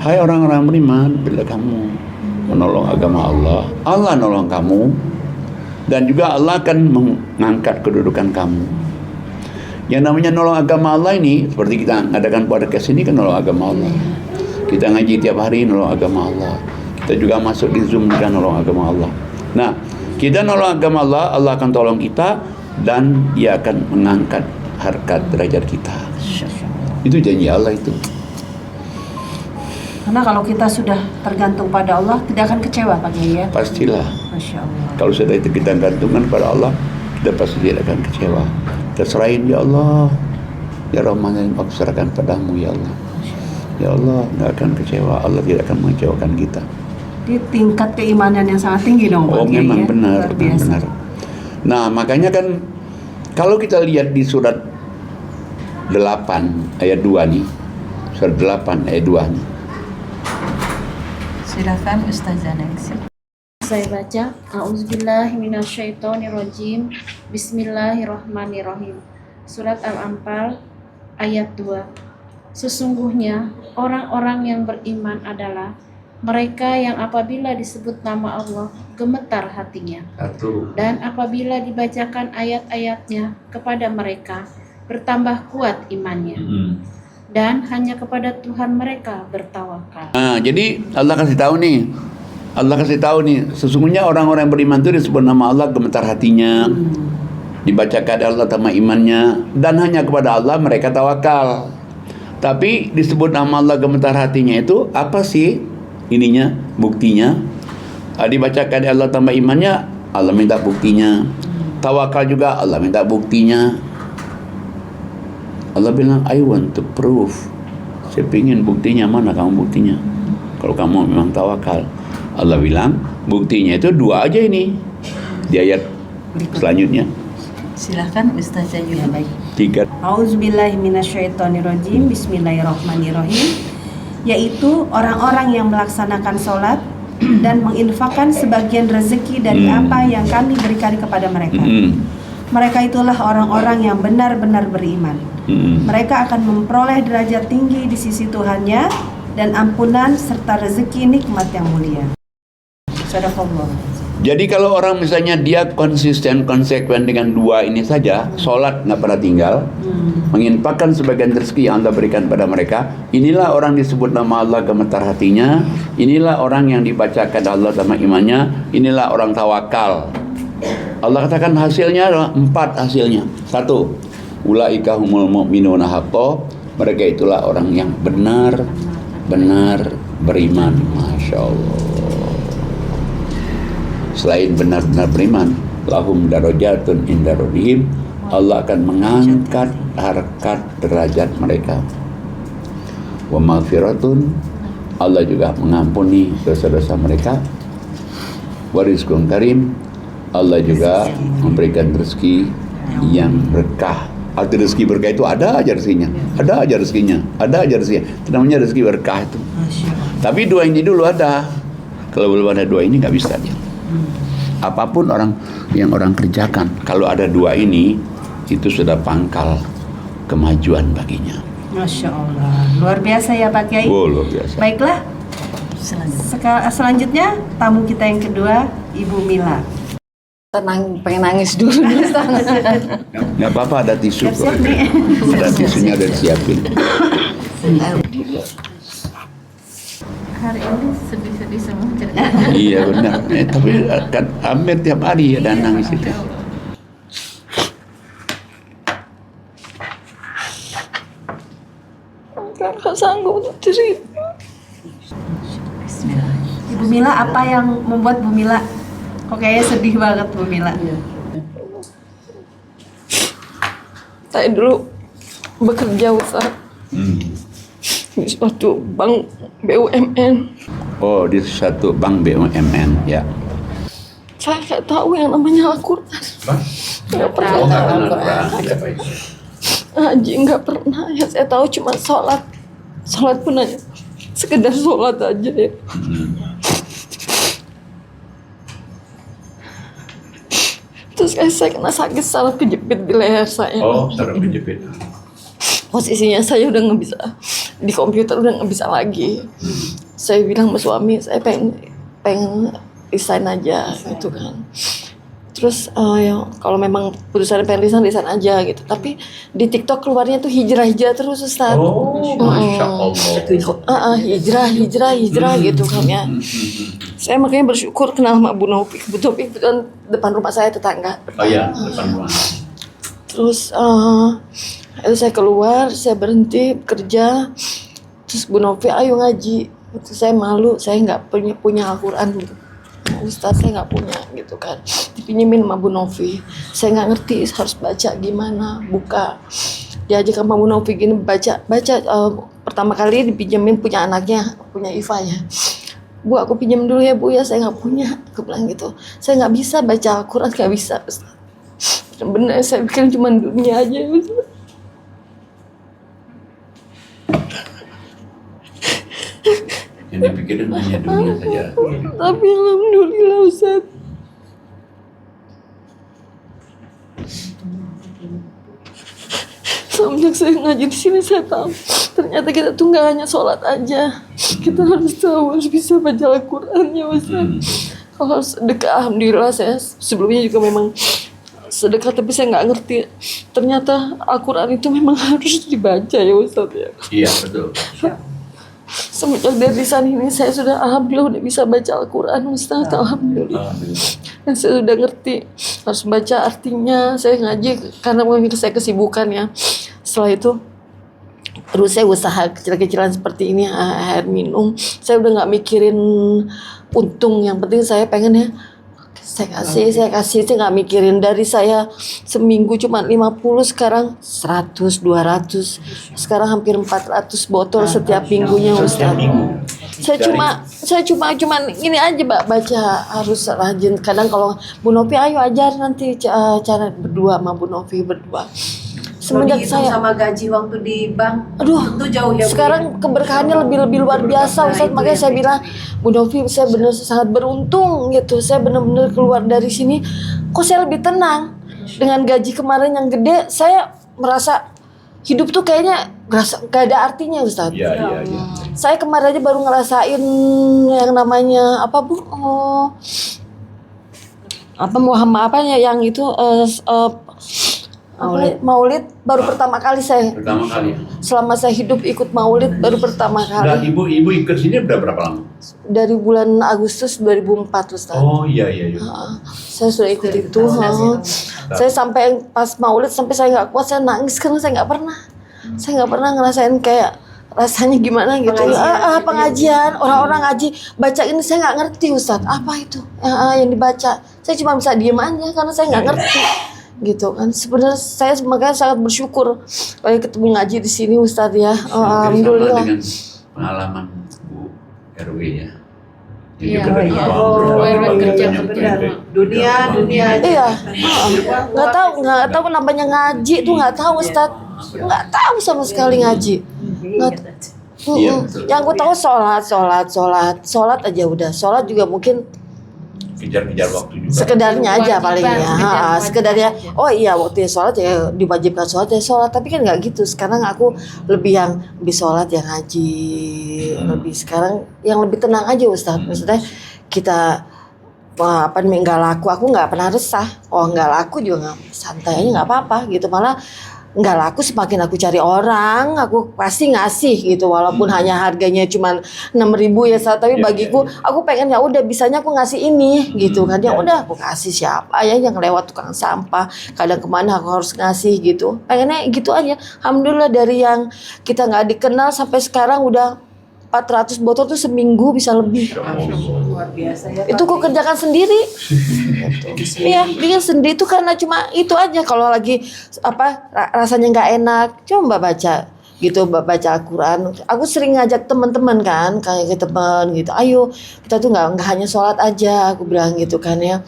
hai orang-orang beriman, bila kamu menolong agama Allah, Allah nolong kamu, dan juga Allah akan mengangkat kedudukan kamu. Yang namanya nolong agama Allah ini, seperti kita ngadakan podcast ini kan nolong agama Allah. Kita ngaji tiap hari nolong agama Allah. Kita juga masuk di Zoom juga nolong agama Allah. Nah, kita nolong agama Allah, Allah akan tolong kita dan Dia akan mengangkat harkat derajat kita. Itu janji Allah itu. karena kalau kita sudah tergantung pada Allah tidak akan kecewa Pak Kiai ya. Pastilah. Masya Allah. Kalau sudah itu kita gantungkan pada Allah, kita pasti tidak akan kecewa. Kita serahin, ya Allah, ya Rahman, aku serahkan padamu ya Allah. Ya Allah, nggak akan kecewa. Allah tidak akan mengecewakan kita. Di tingkat keimanan yang sangat tinggi dong Pak Oh, Kiai memang ya. benar, Luar biasa. benar. Nah, makanya kan kalau kita lihat di surat 8 ayat 2 nih. Surat 8 ayat 2 nih. Silakan Ustazah Nengsi. Saya baca, A'udzubillahi minasyaitonirrajim. Bismillahirrahmanirrahim. Surat Al-Anfal ayat 2. Sesungguhnya orang-orang yang beriman adalah mereka yang apabila disebut nama Allah gemetar hatinya, dan apabila dibacakan ayat-ayatnya kepada mereka bertambah kuat imannya, dan hanya kepada Tuhan mereka bertawakal. Nah, jadi Allah kasih tahu nih. Allah kasih tahu nih, sesungguhnya orang-orang yang beriman itu disebut nama Allah gemetar hatinya. Dibacakan Allah sama imannya, dan hanya kepada Allah mereka tawakal. Tapi disebut nama Allah gemetar hatinya itu apa sih ininya, buktinya? Dibacakan Allah tambah imannya, Allah minta buktinya. Tawakal juga Allah minta buktinya. Allah bilang, I want to prove. Saya ingin buktinya, mana kamu buktinya? Kalau kamu memang tawakal. Allah bilang, buktinya itu 2 aja ini. Di ayat selanjutnya. Silakan Ustazah Yuha. Baik. 3. Auzubillahi minasyaitonirrajim. Bismillahirrahmanirrahim. Yaitu orang-orang yang melaksanakan sholat dan menginfakkan sebagian rezeki dari apa yang kami berikan kepada mereka. Mereka itulah orang-orang yang benar-benar beriman. Mereka akan memperoleh derajat tinggi di sisi Tuhannya dan ampunan serta rezeki nikmat yang mulia. Sadaqallah. Jadi kalau orang misalnya dia konsisten, konsekuen dengan 2 ini saja, sholat nggak pernah tinggal, menginfakkan sebagian rezeki yang Allah berikan pada mereka, inilah orang disebut nama Allah gemetar hatinya, inilah orang yang dibacakan Allah sama imannya, inilah orang tawakal. Allah katakan hasilnya adalah 4 hasilnya. 1, ulaika humul mu'minuna haqqan, mereka itulah orang yang benar-benar beriman. Masya Allah. Selain benar-benar beriman, lahum darajatun inda rabbihim, Allah akan mengangkat harkat derajat mereka. Wa maghfiratun, Allah juga mengampuni dosa-dosa mereka. Wa rizqun karim, Allah juga memberikan rezeki yang berkah. Arti rezeki berkah itu ada aja rezekinya, ada aja rezekinya, ada aja rezekinya. Itu namanya rezeki berkah itu. Tapi 2 ini dulu ada. Kalau belum ada 2 ini nggak bisa dia. Apapun yang orang kerjakan, kalau ada 2 ini, itu sudah pangkal kemajuan baginya. Masya Allah, luar biasa ya Pak Kiai. Oh, luar biasa. Baiklah, selanjutnya tamu kita yang kedua, Ibu Mila. Pengen nangis dulu. Nggak apa-apa, ada tisu. Siap-siap nih. Ada tisunya udah disiapin. Hari ini sedih-sedih semua cerita. Iya benar. Tapi kan hampir tiap hari ada nangis itu. Kakak sanggup untuk cerita. Ibu Mila, apa yang membuat Bu Mila kok kayaknya sedih banget Bu Mila? Saya dulu bekerja Ustaz di suatu bank BUMN. Oh, di satu bank BUMN, ya. Saya nggak tahu yang namanya Al-Quran. Nggak pernah. Haji nggak pernah. Ya saya tahu cuma sholat. Sholat pun hanya sekedar sholat aja ya. Terus saya kena sakit saraf kejepit di leher saya. Oh, saraf kejepit. Posisinya saya udah nggak bisa di komputer, udah nggak bisa lagi. Saya bilang sama suami, saya pengen resign aja gitu kan. Terus ya, kalau memang putusan pengen resign aja gitu. Tapi di TikTok keluarnya tuh hijrah terus Ustaz. Oh, Masya Allah. Hijrah gitu kan ya. Saya makanya bersyukur kenal sama Bu Novi. Bu Novi kebetulan depan rumah saya tetangga. Oh iya, depan rumah. Terus itu saya keluar, saya berhenti bekerja. Terus Bu Novi, ayo ngaji. Terus saya malu, saya nggak punya Al-Quran gitu. Ustaz, saya nggak punya gitu kan. Dipinjemin sama Bu Novi. Saya nggak ngerti harus baca gimana, buka. Diajak sama Bu Novi gini baca. Pertama kali dipinjemin punya anaknya, punya Iva ya. Bu, aku pinjam dulu ya Bu ya, saya nggak punya. Aku bilang gitu. Saya nggak bisa baca Al-Quran, nggak bisa Ustaz. Bener, saya pikir cuma dunia aja Ustaz. Yang dipikirin hanya dunia saja. Tapi alhamdulillah Ustaz. Semenjak saya ngaji di sini saya tahu ternyata kita tuh nggak hanya sholat aja, kita harus tahu, harus bisa baca Al-Quran ya Ustaz. Kalau harus sedekah, alhamdulillah saya sebelumnya juga memang sedekah tapi saya nggak ngerti. Ternyata Al-Quran itu memang harus dibaca ya Ustaz ya. Iya, betul. Semenjak dari sana ini saya sudah alhamdulillah udah bisa baca Al-Quran Ustaz, alhamdulillah. Dan saya sudah ngerti harus baca artinya. Saya ngaji karena memang saya kesibukan ya. Setelah itu terus saya usaha kecil-kecilan seperti ini, air minum. Saya udah nggak mikirin untung, yang penting saya pengen ya saya kasih, saya nggak mikirin. Dari saya seminggu cuma 50, sekarang 100, 200, sekarang hampir 400 botol setiap minggunya Ustaz. Saya cuma ini aja Mbak, baca harus rajin. Kadang kalau Bu Novi ayo ajar nanti cara berdua sama Bu Novi berdua. Semenjak saya sama gaji waktu di bank, aduh, itu jauh ya Bu? sekarang keberkahannya lebih luar biasa Ustaz. Makanya saya bilang, Bu Novi, saya benar sangat beruntung gitu. Saya benar-benar keluar dari sini, kok saya lebih tenang. Dengan gaji kemarin yang gede, saya merasa hidup tuh kayaknya gak ada artinya Ustaz. Iya. Saya kemarin aja baru ngerasain yang namanya apa Bu? Apa Muhammad apanya yang itu Maulid baru pertama kali saya. Pertama kali. Selama saya hidup ikut maulid baru pertama Nah, kali. ibu ikut sini udah berapa lama? Dari bulan Agustus 2004 Ustaz. Oh iya. Saya sudah ikut itu. Saya sampai pas maulid sampai saya nggak kuat, saya nangis karena saya nggak pernah ngerasain kayak rasanya gimana gitu. Pengajian, orang-orang ngaji baca ini saya nggak ngerti Ustaz. Apa itu yang dibaca? Saya cuma bisa diem aja karena saya nggak ngerti. Gitu kan, sebenarnya saya makanya sangat bersyukur kalau ketemu ngaji di sini Ustaz ya. Alhamdulillah. Sama dengan pengalaman Bu RW ya. Iya, RW kerja. Dunia. Iya, nggak tahu namanya ngaji tuh nggak tahu Ustaz, nggak tahu sama sekali ngaji. Iya, betul. Yang aku tahu sholat aja udah. Sholat juga mungkin Kejar-kejar waktu juga. sekedarnya aja paling ya. Kewajiban. Sekedarnya. Oh iya, waktu sholat ya diwajibkan sholat ya sholat. Tapi kan nggak gitu. Sekarang aku lebih yang lebih sholat yang ngaji. Lebih sekarang yang lebih tenang aja Ustaz. Maksudnya kita nggak laku. Aku nggak pernah resah. Oh nggak laku juga nggak, santai aja nggak apa-apa gitu. Malah nggak laku semakin aku cari orang, aku pasti ngasih gitu walaupun hanya harganya cuma 6.000 ya, tapi bagiku aku pengen ya udah bisanya aku ngasih ini gitu kan, ya udah aku kasih siapa ya yang lewat tukang sampah, kadang kemana aku harus ngasih gitu, pengennya gitu aja. Alhamdulillah dari yang kita nggak dikenal sampai sekarang udah 400 botol tuh seminggu bisa lebih. Luar biasa ya. Itu aku kerjakan sendiri. Iya, bikin sendiri itu karena cuma itu aja. Kalau lagi rasanya nggak enak, coba baca gitu, baca Al-Quran. Aku sering ngajak teman-teman kan, kayak ke teman gitu. Ayo kita tuh nggak hanya sholat aja, aku bilang gitu kan ya.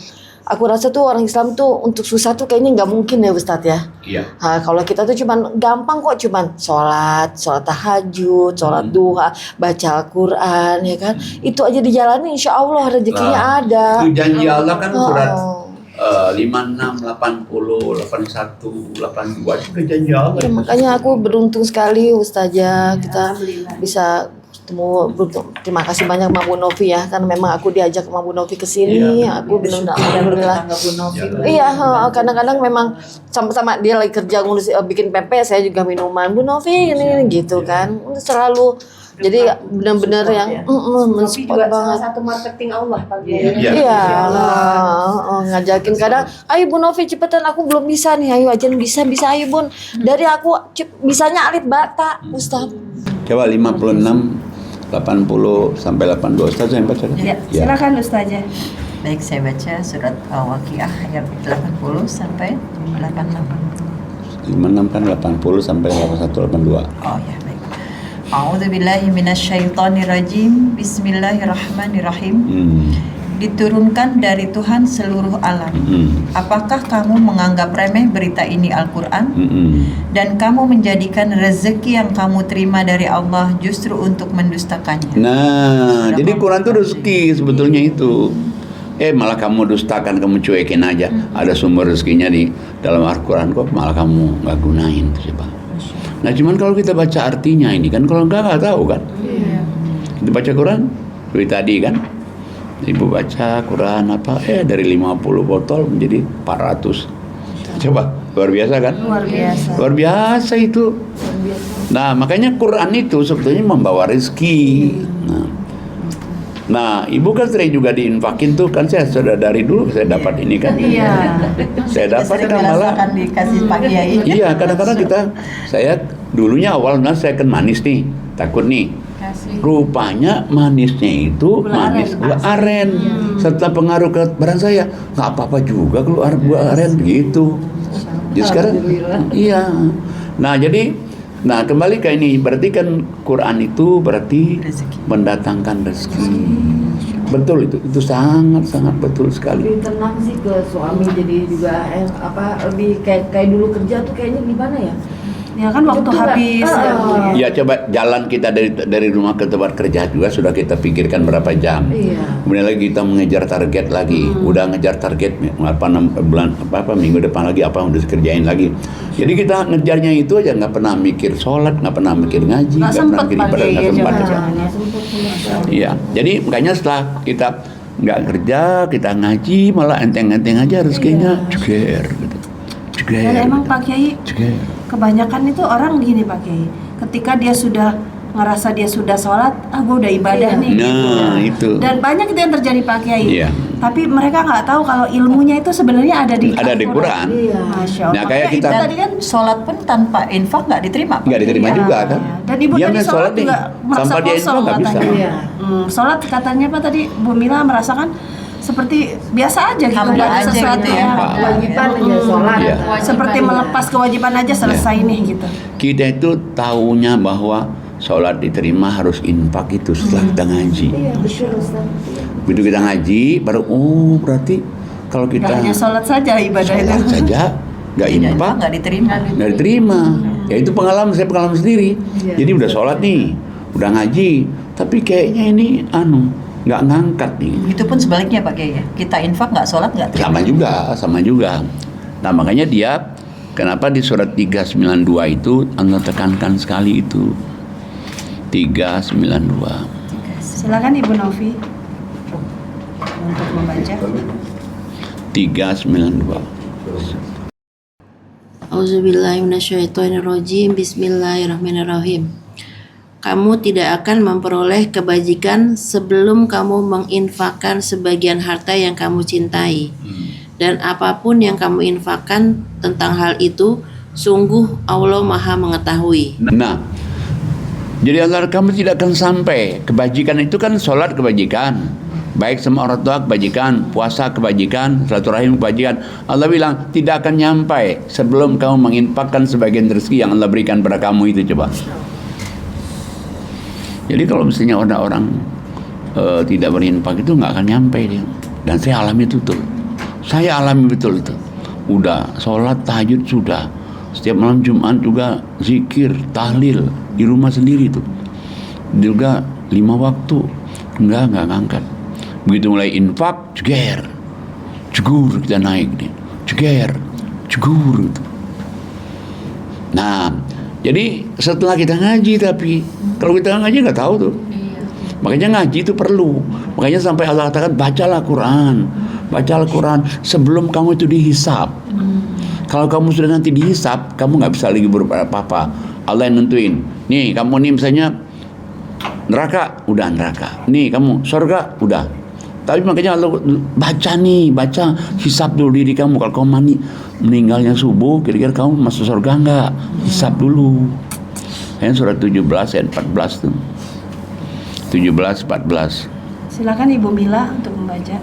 Aku rasa tuh orang Islam tuh untuk susah tuh kayaknya nggak mungkin ya Ustadz ya. Iya. Kalau kita tuh cuman gampang kok, cuman sholat tahajud, sholat duha, baca Al-Quran ya kan. Itu aja dijalani insya Allah rezekinya ada. Itu janji Allah kan surat Oh. 56, 80, 81, 82 itu janji Allah. Ya, makanya aku beruntung sekali Ustazah kita bisa ketemu. Terima kasih banyak Mbak Bu Novi ya, kan memang aku diajak Mbak Bu Novi ke sini. Aku benar-benar alhamdulillah. Iya, kadang-kadang memang sama-sama dia lagi kerja ngurus bikin pempek, saya juga minuman Bu Novi ini gitu kan. Selalu jadi benar-benar yang mensupport banget. Salah satu marketing Allah kali ya. Iya, ngajakin kadang, ayo Bu Novi cepetan aku belum bisa nih, ayo aja bisa ayo Bun. Dari aku bisanya alif bata Ustaz. Coba 56, 80 sampai 82 Ustaz yang baca. Ya, silakan Ustazah. Baik, saya baca surat Al-Waqiah ayat 80 sampai 88. 56 kan 80 sampai 81, 82. Oh ya, baik. A'udzubillahi minasyaitonirrajim. Bismillahirrahmanirrahim. Diturunkan dari Tuhan seluruh alam. Apakah kamu menganggap remeh berita ini Al-Quran? Dan kamu menjadikan rezeki yang kamu terima dari Allah justru untuk mendustakannya. Nah, jadi Quran itu rezeki sebetulnya itu. Malah kamu dustakan, kamu cuekin aja. Ada sumber rezekinya di dalam Al-Quran kok, malah kamu nggak gunain tuh siapa. Nah, cuman kalau kita baca artinya ini kan, kalau nggak tahu kan. Kita baca Quran, seperti tadi kan. Ibu baca Quran dari 50 botol menjadi 400. Coba, luar biasa kan? Luar biasa itu. Nah, makanya Quran itu sebetulnya membawa rezeki. Nah, ibu kan sering juga diinfakin tuh kan, saya sudah dari dulu saya dapat ini kan. Iya. Saya dapat kan malah. Dikasih Pak Kiai. Iya, kadang-kadang saya dulunya awalnya saya kan manis nih, takut nih. Rupanya manisnya itu manis gula aren. Setelah pengaruh ke badan saya, nggak apa-apa juga gula aren begitu. Jadi sekarang, iya. Nah kembali ke ini, berarti kan Quran itu berarti mendatangkan rezeki. Betul itu sangat betul sekali. Lebih tenang sih ke suami, jadi juga lebih kayak dulu kerja tuh kayaknya gimana ya? Ya kan waktu habis. Ya coba jalan kita dari rumah ke tempat kerja juga sudah kita pikirkan berapa jam. Kemudian lagi kita mengejar target lagi. Udah ngejar target minggu depan lagi apa yang udah dikerjain lagi. Jadi kita ngejarnya itu aja, nggak pernah mikir sholat, nggak pernah mikir ngaji, nggak pernah mikir ibadah, nggak sempat. Iya. Jadi makanya setelah kita nggak kerja, kita ngaji malah enteng-enteng aja rezekinya, ceger gitu. Dan emang Pak Kiai, kebanyakan itu orang gini Pak Kiai, ketika dia sudah ngerasa dia sudah sholat, gue udah ibadah nih. Nah, itu. Dan banyak itu yang terjadi Pak Kiai. Iya. Tapi mereka nggak tahu kalau ilmunya itu sebenarnya ada di Quran. Iya. Masya Allah. Nah, kayak Makanya kita itu tadi kan sholat pun tanpa infak nggak diterima, Pak. nggak diterima juga kan. dan ibu Dia tadi sholat sholat nih, juga merasa tanpa dia kosong infak nggak bisa. katanya. Sholat katanya Pak tadi Bu Mila merasakan seperti biasa aja gitu, Hamba nggak ada aja sesuatu gitu ya. yang Kewajiban aja sholat. Iya. seperti melepas kewajiban aja selesai nih gitu. Kita itu taunya bahwa sholat diterima harus infak itu setelah kita ngaji. Iya, betul Ustaz. Begitu kita ngaji, baru berarti kalau kita Nggak hanya sholat saja ibadah itu. sholat saja nggak Tidak infak nggak diterima. nggak diterima. Ya itu pengalaman sendiri. Jadi udah sholat nih, udah ngaji, tapi kayaknya ini nggak ngangkat nih. Itu pun sebaliknya Pak Kiai ya. Kita infak nggak sholat nggak terima. Sama juga. Nah makanya dia kenapa di surat 392 itu Allah tekankan sekali itu 392. Silakan Ibu Novi untuk membaca. 392. Auzubillahiminasyaitonirrajim. Bismillahirrahmanirrahim. Kamu tidak akan memperoleh kebajikan sebelum kamu menginfakkan sebagian harta yang kamu cintai. Dan apapun yang kamu infakkan tentang hal itu, sungguh Allah Maha mengetahui. Nah, jadi Allah kamu tidak akan sampai kebajikan itu kan sholat kebajikan, baik sama orang tua kebajikan, puasa kebajikan, silaturahim kebajikan. Allah bilang tidak akan nyampai sebelum kamu menginfakkan sebagian rezeki yang Allah berikan pada kamu itu. Coba. Jadi kalau misalnya orang-orang tidak berinfak itu nggak akan nyampe dia. Dan saya alami itu tuh. Saya alami betul itu. Udah sholat tahajud sudah. Setiap malam Jumat juga zikir, tahlil di rumah sendiri tuh. Juga 5 waktu nggak ngangkat. Begitu mulai infak, jegur kita naik nih, jegur gitu. Nah, jadi setelah kita ngaji tapi kalau kita ngaji nggak tahu tuh. Makanya ngaji itu perlu. Makanya sampai Allah katakan bacalah Quran sebelum kamu itu dihisab. Kalau kamu sudah nanti dihisab, kamu nggak bisa lagi berbuat apa-apa. Allah yang nentuin. Nih kamu nih misalnya neraka, udah neraka. Nih kamu surga, udah. Tapi makanya Allah baca hisab dulu diri kamu. Kalau kamu meninggalnya subuh, kira-kira kamu masuk surga nggak? Hisab dulu. Ini surat 17 ayat 14 tuh. 17-14. Silakan Ibu Mila untuk membaca.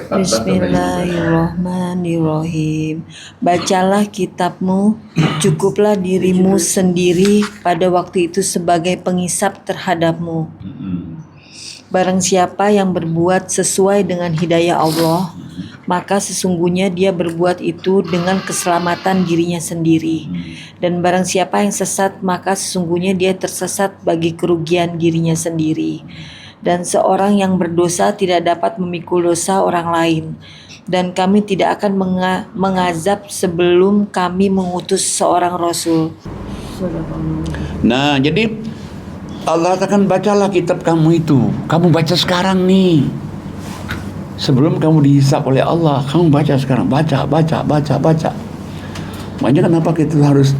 Bismillahirrahmanirrahim. Bacalah kitabmu, cukuplah dirimu sendiri pada waktu itu sebagai pengisap terhadapmu. Barang siapa yang berbuat sesuai dengan hidayah Allah, maka sesungguhnya dia berbuat itu dengan keselamatan dirinya sendiri. Dan barang siapa yang sesat, maka sesungguhnya dia tersesat bagi kerugian dirinya sendiri. Dan seorang yang berdosa tidak dapat memikul dosa orang lain. Dan kami tidak akan mengazab sebelum kami mengutus seorang Rasul. Nah, jadi Allah katakan bacalah kitab kamu itu. Kamu baca sekarang nih. Sebelum kamu dihisab oleh Allah, kamu baca sekarang. Baca. Makanya kenapa kita harus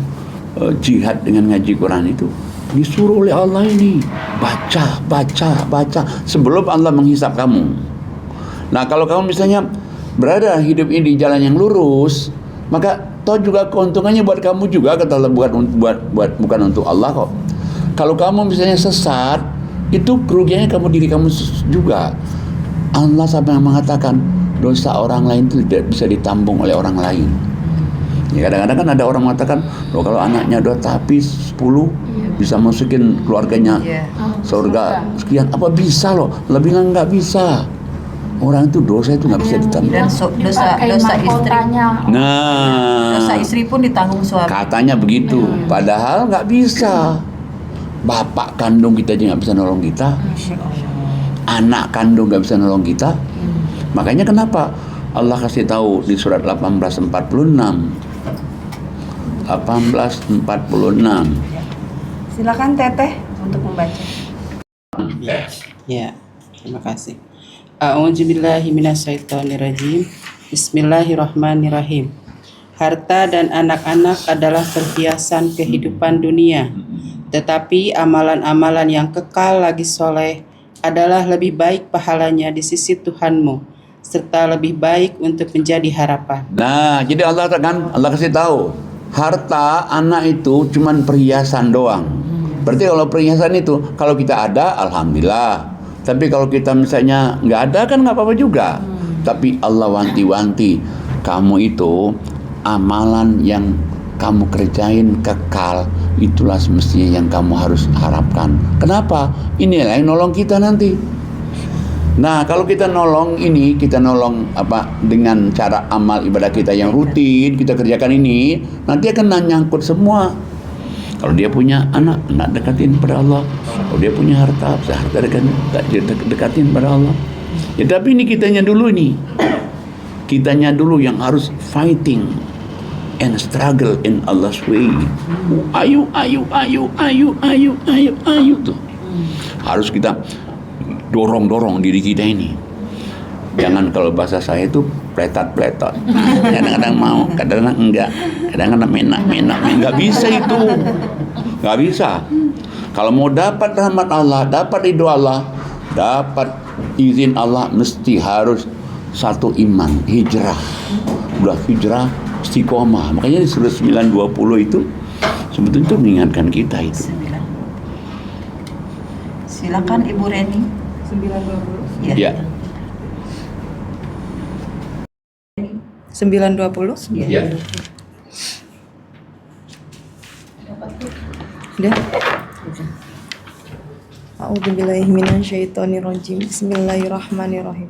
jihad dengan ngaji Quran itu? Disuruh oleh Allah ini. Baca. Sebelum Allah menghisab kamu. Nah, kalau kamu misalnya berada hidup ini di jalan yang lurus, maka toh juga keuntungannya buat kamu juga, kata Allah, bukan untuk Allah kok. Kalau kamu misalnya sesat, itu kerugiannya diri kamu juga. Allah sampai mengatakan dosa orang lain itu tidak bisa ditambung oleh orang lain. Ya, kadang-kadang kan ada orang mengatakan, kalau anaknya dosa tapi 10 bisa masukin keluarganya surga sekian, apa bisa loh? Lebih nggak bisa. Orang itu dosa itu nggak bisa ditambung. Dan dosa istri. Nah, Dosa istri pun ditanggung suami. katanya begitu. Padahal nggak bisa. Bapak kandung kita aja nggak bisa nolong kita. Anak kandung nggak bisa nolong kita. Makanya kenapa Allah kasih tahu di surat 18:46. Silakan Teteh untuk membaca. Ya, terima kasih. A'udzubillahi minasyaitonirrajim. Bismillahirrahmanirrahim. Harta dan anak-anak adalah perhiasan kehidupan dunia, tetapi amalan-amalan yang kekal lagi soleh adalah lebih baik pahalanya di sisi Tuhanmu, serta lebih baik untuk menjadi harapan. Nah, jadi Allah kasih tahu, harta anak itu cuman perhiasan doang. Berarti kalau perhiasan itu, kalau kita ada, alhamdulillah. Tapi kalau kita misalnya nggak ada kan nggak apa-apa juga. Tapi Allah wanti-wanti, kamu itu amalan yang kamu kerjain kekal, itulah semestinya yang kamu harus harapkan. Kenapa? Inilah yang nolong kita nanti. Nah, kalau kita nolong ini, kita nolong dengan cara amal ibadah kita yang rutin, kita kerjakan ini, nanti akan nyangkut semua. Kalau dia punya anak dekatin pada Allah. Kalau dia punya harta dekatin pada Allah. Ya, tapi ini kitanya dulu nih. Kitanya dulu yang harus fighting and struggle in Allah's way. Ayo tuh. Harus kita dorong diri kita ini. Jangan kalau bahasa saya itu pletot. Kadang-kadang mau, kadang-kadang enggak. Kadang-kadang menak. Enggak bisa itu. Enggak bisa. Kalau mau dapat rahmat Allah, dapat ridho Allah, dapat izin Allah, mesti harus satu iman, hijrah. Udah hijrah, istiqomah. Makanya di surah 9:20 itu sebetulnya itu mengingatkan kita itu. Silakan Ibu Reni. 9:20. Ya. 9:20. Ya. Udah. A'udzubillahiminasyaitonirrajim. Bismillahirrahmanirrahim.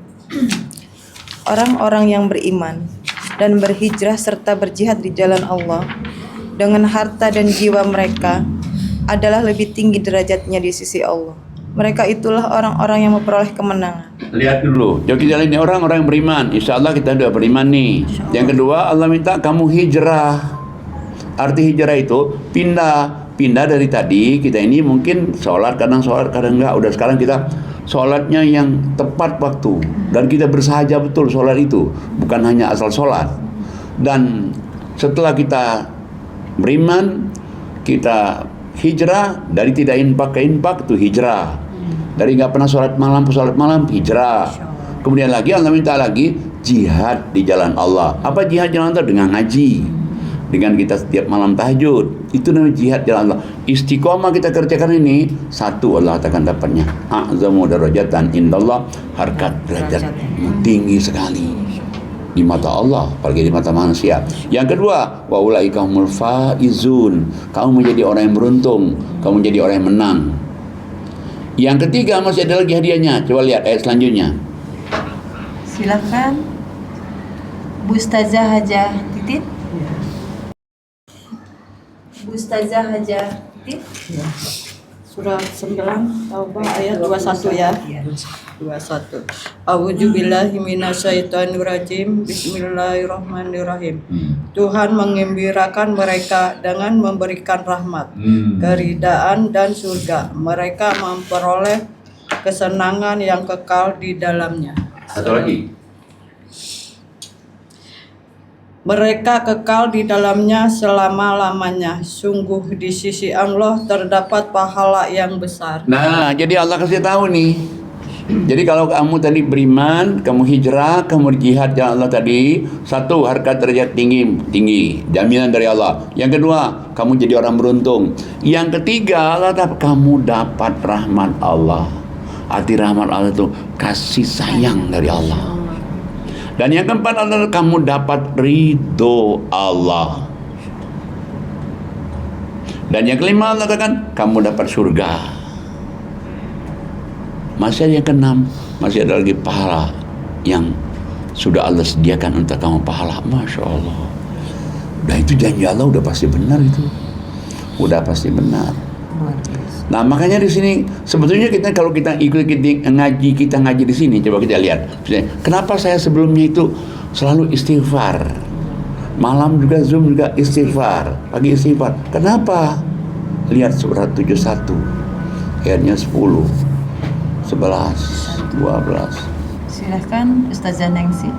Orang-orang yang beriman dan berhijrah serta berjihad di jalan Allah dengan harta dan jiwa mereka adalah lebih tinggi derajatnya di sisi Allah. Mereka itulah orang-orang yang memperoleh kemenangan. Lihat dulu, jadi kita lihat ini orang-orang yang beriman. Insya Allah kita sudah beriman nih. Yang kedua, Allah minta kamu hijrah. Arti hijrah itu pindah dari tadi kita ini mungkin sholat kadang enggak. Udah sekarang kita sholatnya yang tepat waktu dan kita bersahaja betul sholat itu, bukan hanya asal sholat. Dan setelah kita beriman, kita hijrah dari tidak infak ke infak, itu hijrah. Dari nggak pernah sholat malam hijrah. Kemudian lagi Allah minta lagi jihad di jalan Allah. Apa jihad jalan Allah? Dengan ngaji, dengan kita setiap malam tahajud, itu namanya jihad jalan Allah. Istiqomah kita kerjakan ini, satu Allah akan dapatnya a'zamu darajatan indallah, harkat derajat tinggi sekali di mata Allah, apalagi di mata manusia. Yang kedua, wa ulaika humul faizun, kamu menjadi orang yang beruntung, kamu menjadi orang yang menang. Yang ketiga masih ada lagi hadiahnya. Coba lihat ayat selanjutnya. Silakan Bu Ustazah Hajah Titit. Bu Ustazah Hajah Titit. Surah 9 Taubah ayat 21 ya. 21. A'udzubillahi minasyaitonirrajim. Bismillahirrahmanirrahim. Tuhan menggembirakan mereka dengan memberikan rahmat, keridaan dan surga. Mereka memperoleh kesenangan yang kekal di dalamnya. Satu lagi. Mereka kekal di dalamnya selama-lamanya. Sungguh di sisi Allah terdapat pahala yang besar. Nah, jadi Allah kasih tahu nih. Jadi kalau kamu tadi beriman, kamu hijrah, kamu jihad jalan Allah tadi, satu, harkat derajat tinggi, jaminan dari Allah. Yang kedua, kamu jadi orang beruntung. Yang ketiga, kamu dapat rahmat Allah. Arti rahmat Allah itu kasih sayang dari Allah. Dan yang keempat adalah kamu dapat ridho Allah. Dan yang kelima Allah katakan kamu dapat surga. Masih ada yang keenam, masih ada lagi pahala yang sudah Allah sediakan untuk kamu pahala. Masya Allah. Dan itu janji Allah udah pasti benar itu. Udah pasti benar. Nah, makanya di sini sebetulnya kita kalau kita ngaji di sini, coba kita lihat. Kenapa saya sebelumnya itu selalu istighfar, malam juga Zoom juga istighfar, pagi istighfar. Kenapa? Lihat surat 71 ayatnya 10, 11, 12. Silahkan Ustazah Nengsi.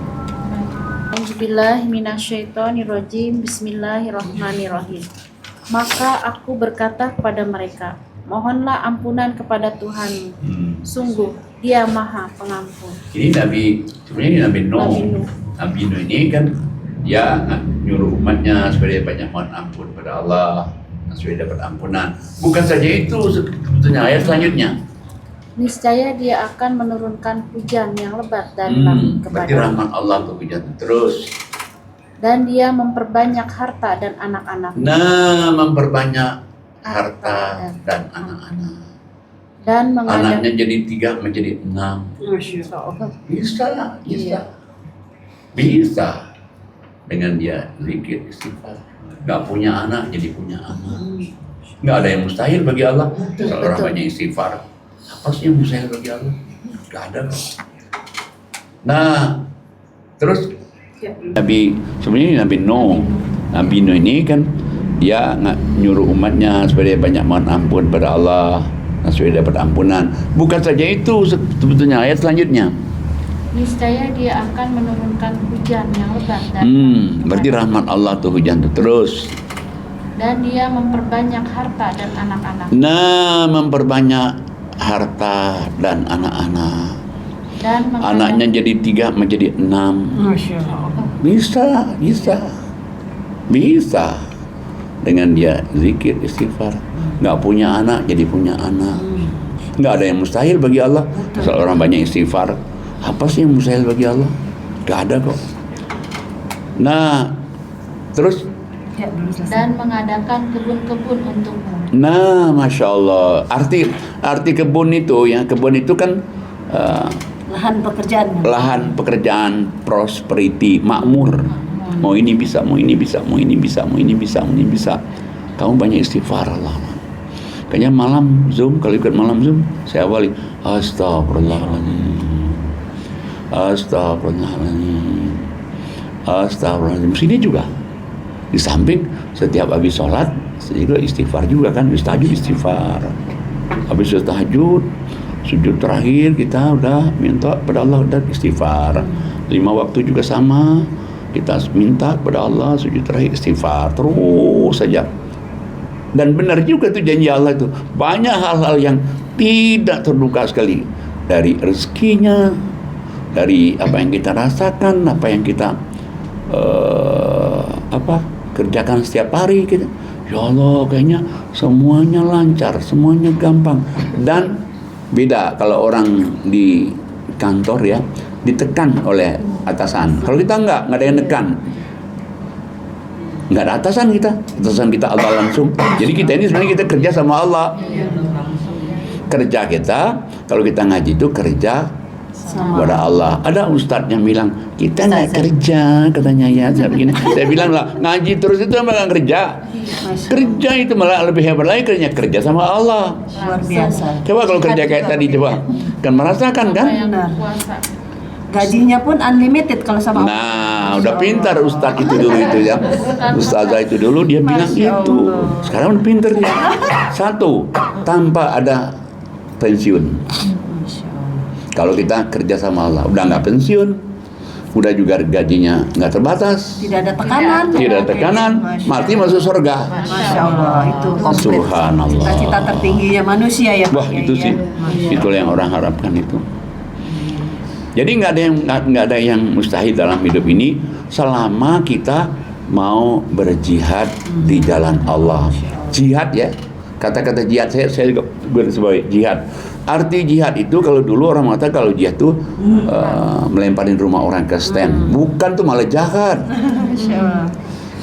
A'udzubillahiminasyaitonirrajim. Bismillahirrahmanirrahim. Maka aku berkata kepada mereka, mohonlah ampunan kepada Tuhanmu. Sungguh Dia Maha Pengampun. Ini sebenarnya ini Nabi Nuh. Nabi Nuh. Nabi Nuh ini kan dia nyuruh umatnya supaya banyak mohon ampun pada Allah, supaya dapat ampunan. Bukan saja itu, sebetulnya ayat selanjutnya. Niscaya Dia akan menurunkan hujan yang lebat dari langit Berarti kepada rahmat Allah tuh hujan terus. dan Dia memperbanyak harta dan anak-anak Nah, memperbanyak harta dan anak-anak. dan mengadakan Anaknya jadi 3 menjadi 6. Bisa. Dengan dia zikir istighfar. Gak punya anak jadi punya anak. Gak ada yang mustahil bagi Allah. Kalau orang banyak istighfar, apa sih yang mustahil bagi Allah? Gak ada kok. Nah, terus sebenarnya Nabi Nuh. Nabi Nuh ini kan dia nyuruh umatnya supaya banyak mohon ampun pada Allah, supaya dapat ampunan. Bukan saja itu, sebetulnya ayat selanjutnya. niscaya Dia akan menurunkan hujan yang lebat dari langit Berarti kepada rahmat Allah tuh hujan tuh terus. dan Dia memperbanyak harta dan anak-anak Nah, memperbanyak harta dan anak-anak. dan Anaknya jadi 3 menjadi 6. Bisa. Dengan dia zikir istighfar. Nggak punya anak jadi punya anak. Nggak ada yang mustahil bagi Allah. Asal orang banyak istighfar. Apa sih yang mustahil bagi Allah? Nggak ada kok. Nah, terus dan mengadakan kebun-kebun untukmu. nah, Masya Allah. Arti kebun itu ya, kebun itu kan Lahan pekerjaan. lahan pekerjaan, prosperity, makmur. Mau ini bisa, mau ini bisa, mau ini bisa, mau ini bisa, mau ini bisa. Kamu banyak istighfar Allah. Kayaknya malam Zoom, kalau ikut malam Zoom, saya awali Astagfirullahaladzim, Astagfirullahaladzim, Astagfirullahaladzim. Sini juga. Di samping setiap habis sholat, saya juga istighfar juga kan, habis tahajud istighfar. Habis tahajud, sujud terakhir kita udah minta pada Allah dan istighfar. 5 waktu juga sama, kita minta pada Allah sujud terakhir istighfar terus saja. Dan benar juga tuh janji Allah itu, banyak hal-hal yang tidak terduga sekali, dari rezekinya, dari apa yang kita rasakan, apa yang kita kerjakan setiap hari kita. Ya Allah, kayaknya semuanya lancar, semuanya gampang. Dan beda kalau orang di kantor ya, ditekan oleh atasan. Kalau kita enggak ada yang nekan. Enggak ada atasan kita Allah langsung. Jadi kita ini sebenarnya kita kerja sama Allah. Kerja kita, kalau kita ngaji itu kerja kepada Allah. Ada ustadz yang bilang, kita nggak kerja, katanya ya. Saya bilang lah, ngaji terus itu malah kerja. Kerja itu malah lebih hebat lagi, kerja sama Allah. Luar biasa. Coba kalau kerja kayak tadi, coba. Kan merasakan kan? Gajinya pun unlimited kalau sama Allah. Nah, udah pintar ustadz itu dulu itu ya. Ustazah itu dulu dia bilang itu. Sekarang udah pintar dia. Satu, tanpa ada pensiun. Kalau kita kerja sama Allah, udah nggak pensiun, udah juga gajinya nggak terbatas, Tidak ada tekanan. tidak ada tekanan, mati masuk surga. Masya Allah, itu komplit. Subhanallah. Cita-cita tertingginya manusia ya. Wah, Pak Kiai, itu ya. sih, Masya itulah yang orang harapkan itu. Jadi nggak ada yang mustahil dalam hidup ini selama kita mau berjihad di jalan Allah. Jihad ya, kata-kata jihad saya juga sebagai jihad. Arti jihad itu kalau dulu orang mengatakan kalau jihad itu melemparin rumah orang ke stand, bukan tuh malah jahat.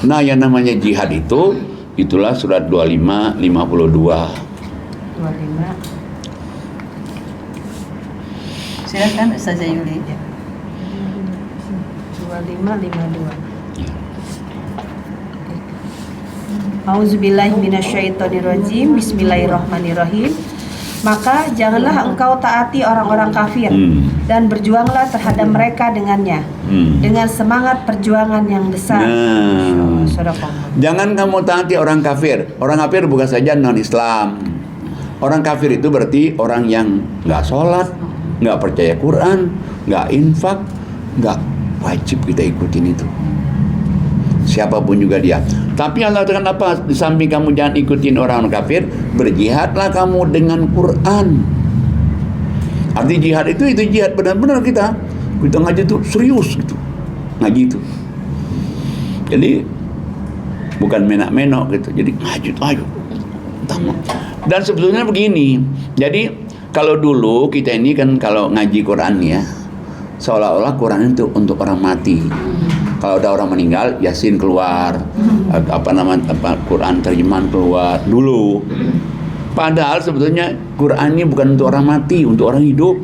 Nah, yang namanya jihad itu itulah surat 25 52. 25. Silakan Ustazah Yuli. 2552. Auzubillahi minasyaitonirrajim. Bismillahirrahmanirrahim. Maka janganlah engkau taati orang-orang kafir dan berjuanglah terhadap mereka dengannya dengan semangat perjuangan yang besar. Nah, jangan kamu taati orang kafir. Orang kafir bukan saja non-Islam. Orang kafir itu berarti orang yang nggak sholat, nggak percaya Quran, nggak infak, nggak Wajib kita ikutin itu. Siapapun juga dia. Tapi Allah katakan apa? Di samping kamu jangan ikutin orang kafir, berjihadlah kamu dengan Quran. Arti jihad itu jihad benar-benar kita ngaji itu serius gitu. Ngaji itu. Jadi bukan menak-menok gitu. Jadi ngaji itu ayo. Dan sebetulnya begini. Jadi kalau dulu kita ini kan kalau ngaji Quran ya, seolah-olah Quran itu untuk orang mati. Kalau ada orang meninggal, Yasin keluar, Quran terjemahan keluar dulu. Padahal sebetulnya Quran ini bukan untuk orang mati, untuk orang hidup.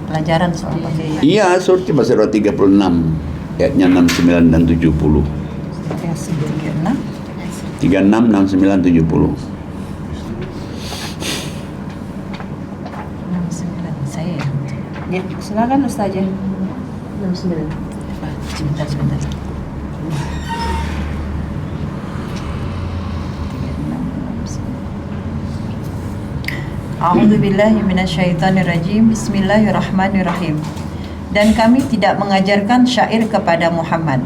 Pelajaran soal pakai. Iya, coba surah 36 ayatnya 69 dan 70. 36, 69, 70. Saya Ya, silakan Ustazah. 69. Sebentar. A'udzubillahi minasyaitonirrajim. Bismillahirrahmanirrahim. Dan kami tidak mengajarkan syair kepada Muhammad,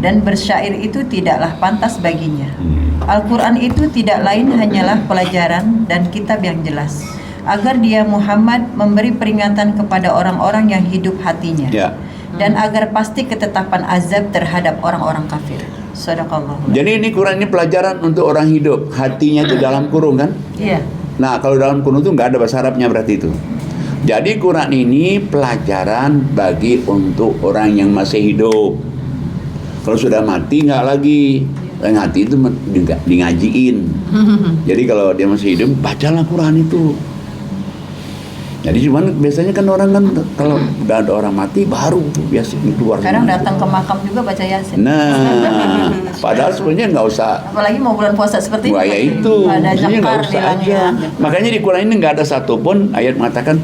dan bersyair itu tidaklah pantas baginya. Al-Quran itu tidak lain hanyalah pelajaran dan kitab yang jelas, agar dia Muhammad memberi peringatan kepada orang-orang yang hidup hatinya, dan agar pasti ketetapan azab terhadap orang-orang kafir. Shadaqallah. Jadi ini Quran ini pelajaran untuk orang hidup, hatinya itu dalam kurung kan? Iya. Nah kalau dalam kurung itu nggak ada bahasa Arabnya berarti itu. Jadi Quran ini pelajaran bagi untuk orang yang masih hidup. Kalau sudah mati nggak lagi. Orang mati itu di ngajiin. Jadi kalau dia masih hidup, bacalah Quran itu. Jadi cuman biasanya kan orang kan kalau udah ada orang mati baru tuh biasanya keluar. Kadang datang ke makam juga baca Yasin. Nah, padahal sebenarnya nggak usah. Apalagi mau bulan puasa seperti ini. Wah ya itu, ada maksudnya nggak zakar usah bilangnya. aja. Makanya di Quran ini nggak ada satupun ayat mengatakan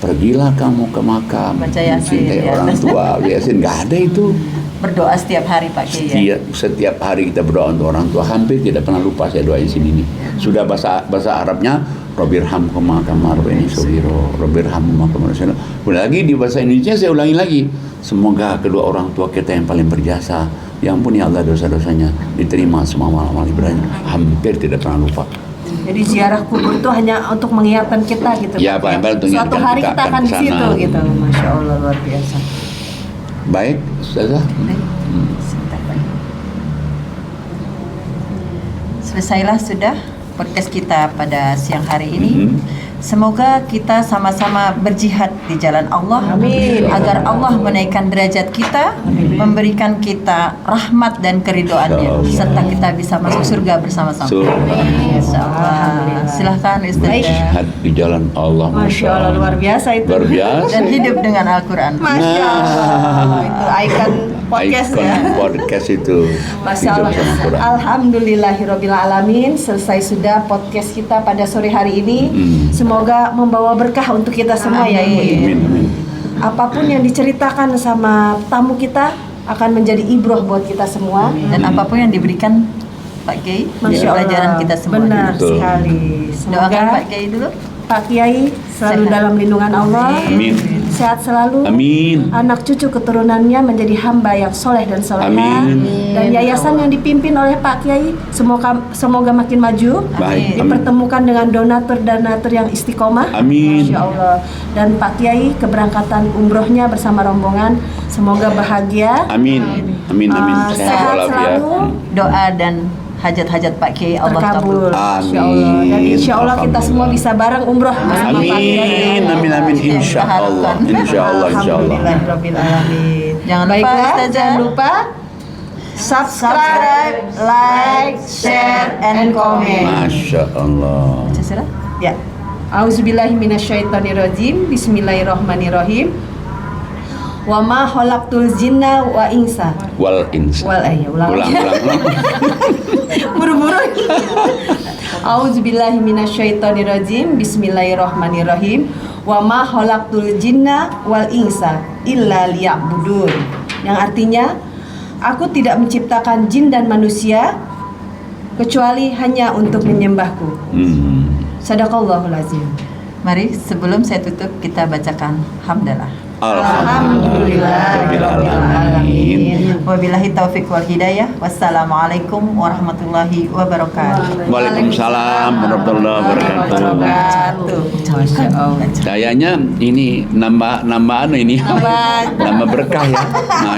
pergilah kamu ke makam, Baca Yasin, mencintai ya. orang tua, Yasin, nggak ada itu. Berdoa setiap hari Pak Kiai. Setiap hari kita berdoa untuk orang tua, hampir tidak pernah lupa saya doain sini nih. Sudah bahasa Arabnya Rabbirhamhuma kama rabbayani shaghira, Rabbirhamhuma kama rabbayani. Kemudian lagi di bahasa Indonesia saya ulangi lagi. Semoga kedua orang tua kita yang paling berjasa, ya ampun ya Allah dosa-dosanya, diterima semua amal ibadahnya. Hampir tidak pernah lupa. Jadi ziarah kubur itu hanya untuk mengingatkan kita gitu. Ya, Pak, untuk suatu mengingatkan hari kita kita akan akan di kesana. situ gitu. Masya Allah luar biasa. Baik, Ustazah. Sebentar, Pak. Selesailah sudah podcast kita pada siang hari ini. Semoga kita sama-sama berjihad di jalan Allah. Amin. Agar Allah menaikkan derajat kita, memberikan kita rahmat dan keridoannya, serta kita bisa masuk surga bersama-sama. Insyaallah. Silahkan Ustaz. Jihad di jalan Allah. Masya Allah luar biasa itu. Luar biasa. Dan hidup dengan Al-Quran. Masya Allah. Itu ikon podcast Ikon ya. podcast itu. Masya Hidup Allah. sama Quran. Alhamdulillahirabbil alamin. Selesai sudah podcast kita pada sore hari ini. Semoga membawa berkah untuk kita semua ya Ibu. Amin, amin. Apapun yang diceritakan sama tamu kita akan menjadi ibroh buat kita semua. Dan apapun yang diberikan Pak Kiai, Masya Allah. pelajaran kita semua. Benar Betul. sekali. Doakan Semoga Pak Kiai dulu. Pak Kiai selalu Sehat. dalam lindungan Allah. Amin. Sehat selalu. Amin. Anak cucu keturunannya menjadi hamba yang soleh dan soleha. Amin. Dan yayasan yang dipimpin oleh Pak Kiai semoga makin maju. Baik. Amin. Dipertemukan dengan donatur yang istiqomah. Amin. Masya Allah. Dan Pak Kiai keberangkatan umrohnya bersama rombongan semoga bahagia. Amin. Amin, amin. Sehat walafiat. selalu. Doa dan hajat-hajat Pak Kiai Allah Terkabul. kabul. Insya Allah. Dan insya Allah kita semua bisa bareng umroh bersama Pak Kiai. Amin, amin, amin. Insya Allah, insya Allah, insya Allah. Alhamdulillahirabbil alamin. Jangan lupa, Baiklah, Ustazah. jangan lupa subscribe, like, share, and comment. Masya Allah. Cesira? Ya. Auzubillahi minasyaitonirrajim. Bismillahirrahmanirrahim. Wa ma khalaqtul jinna wa insa. Wal insa. Ulang. Ulang. Buru-buru. Auzubillahi minasyaitonirrajim. Bismillahirrahmanirrahim. Wa ma khalaqtul jinna wal insa illa liya'budun. Yang artinya, aku tidak menciptakan jin dan manusia kecuali hanya untuk menyembahku. Sadaqallahul azim. Mari sebelum saya tutup kita bacakan hamdalah. Alhamdulillahirrahmanirrahim. Wabillahi taufiq wal hidayah. Wassalamualaikum warahmatullahi wabarakatuh. Waalaikumsalam warahmatullahi wabarakatuh. Masya Allah. Kayaknya ini nambah berkah ya. Nah,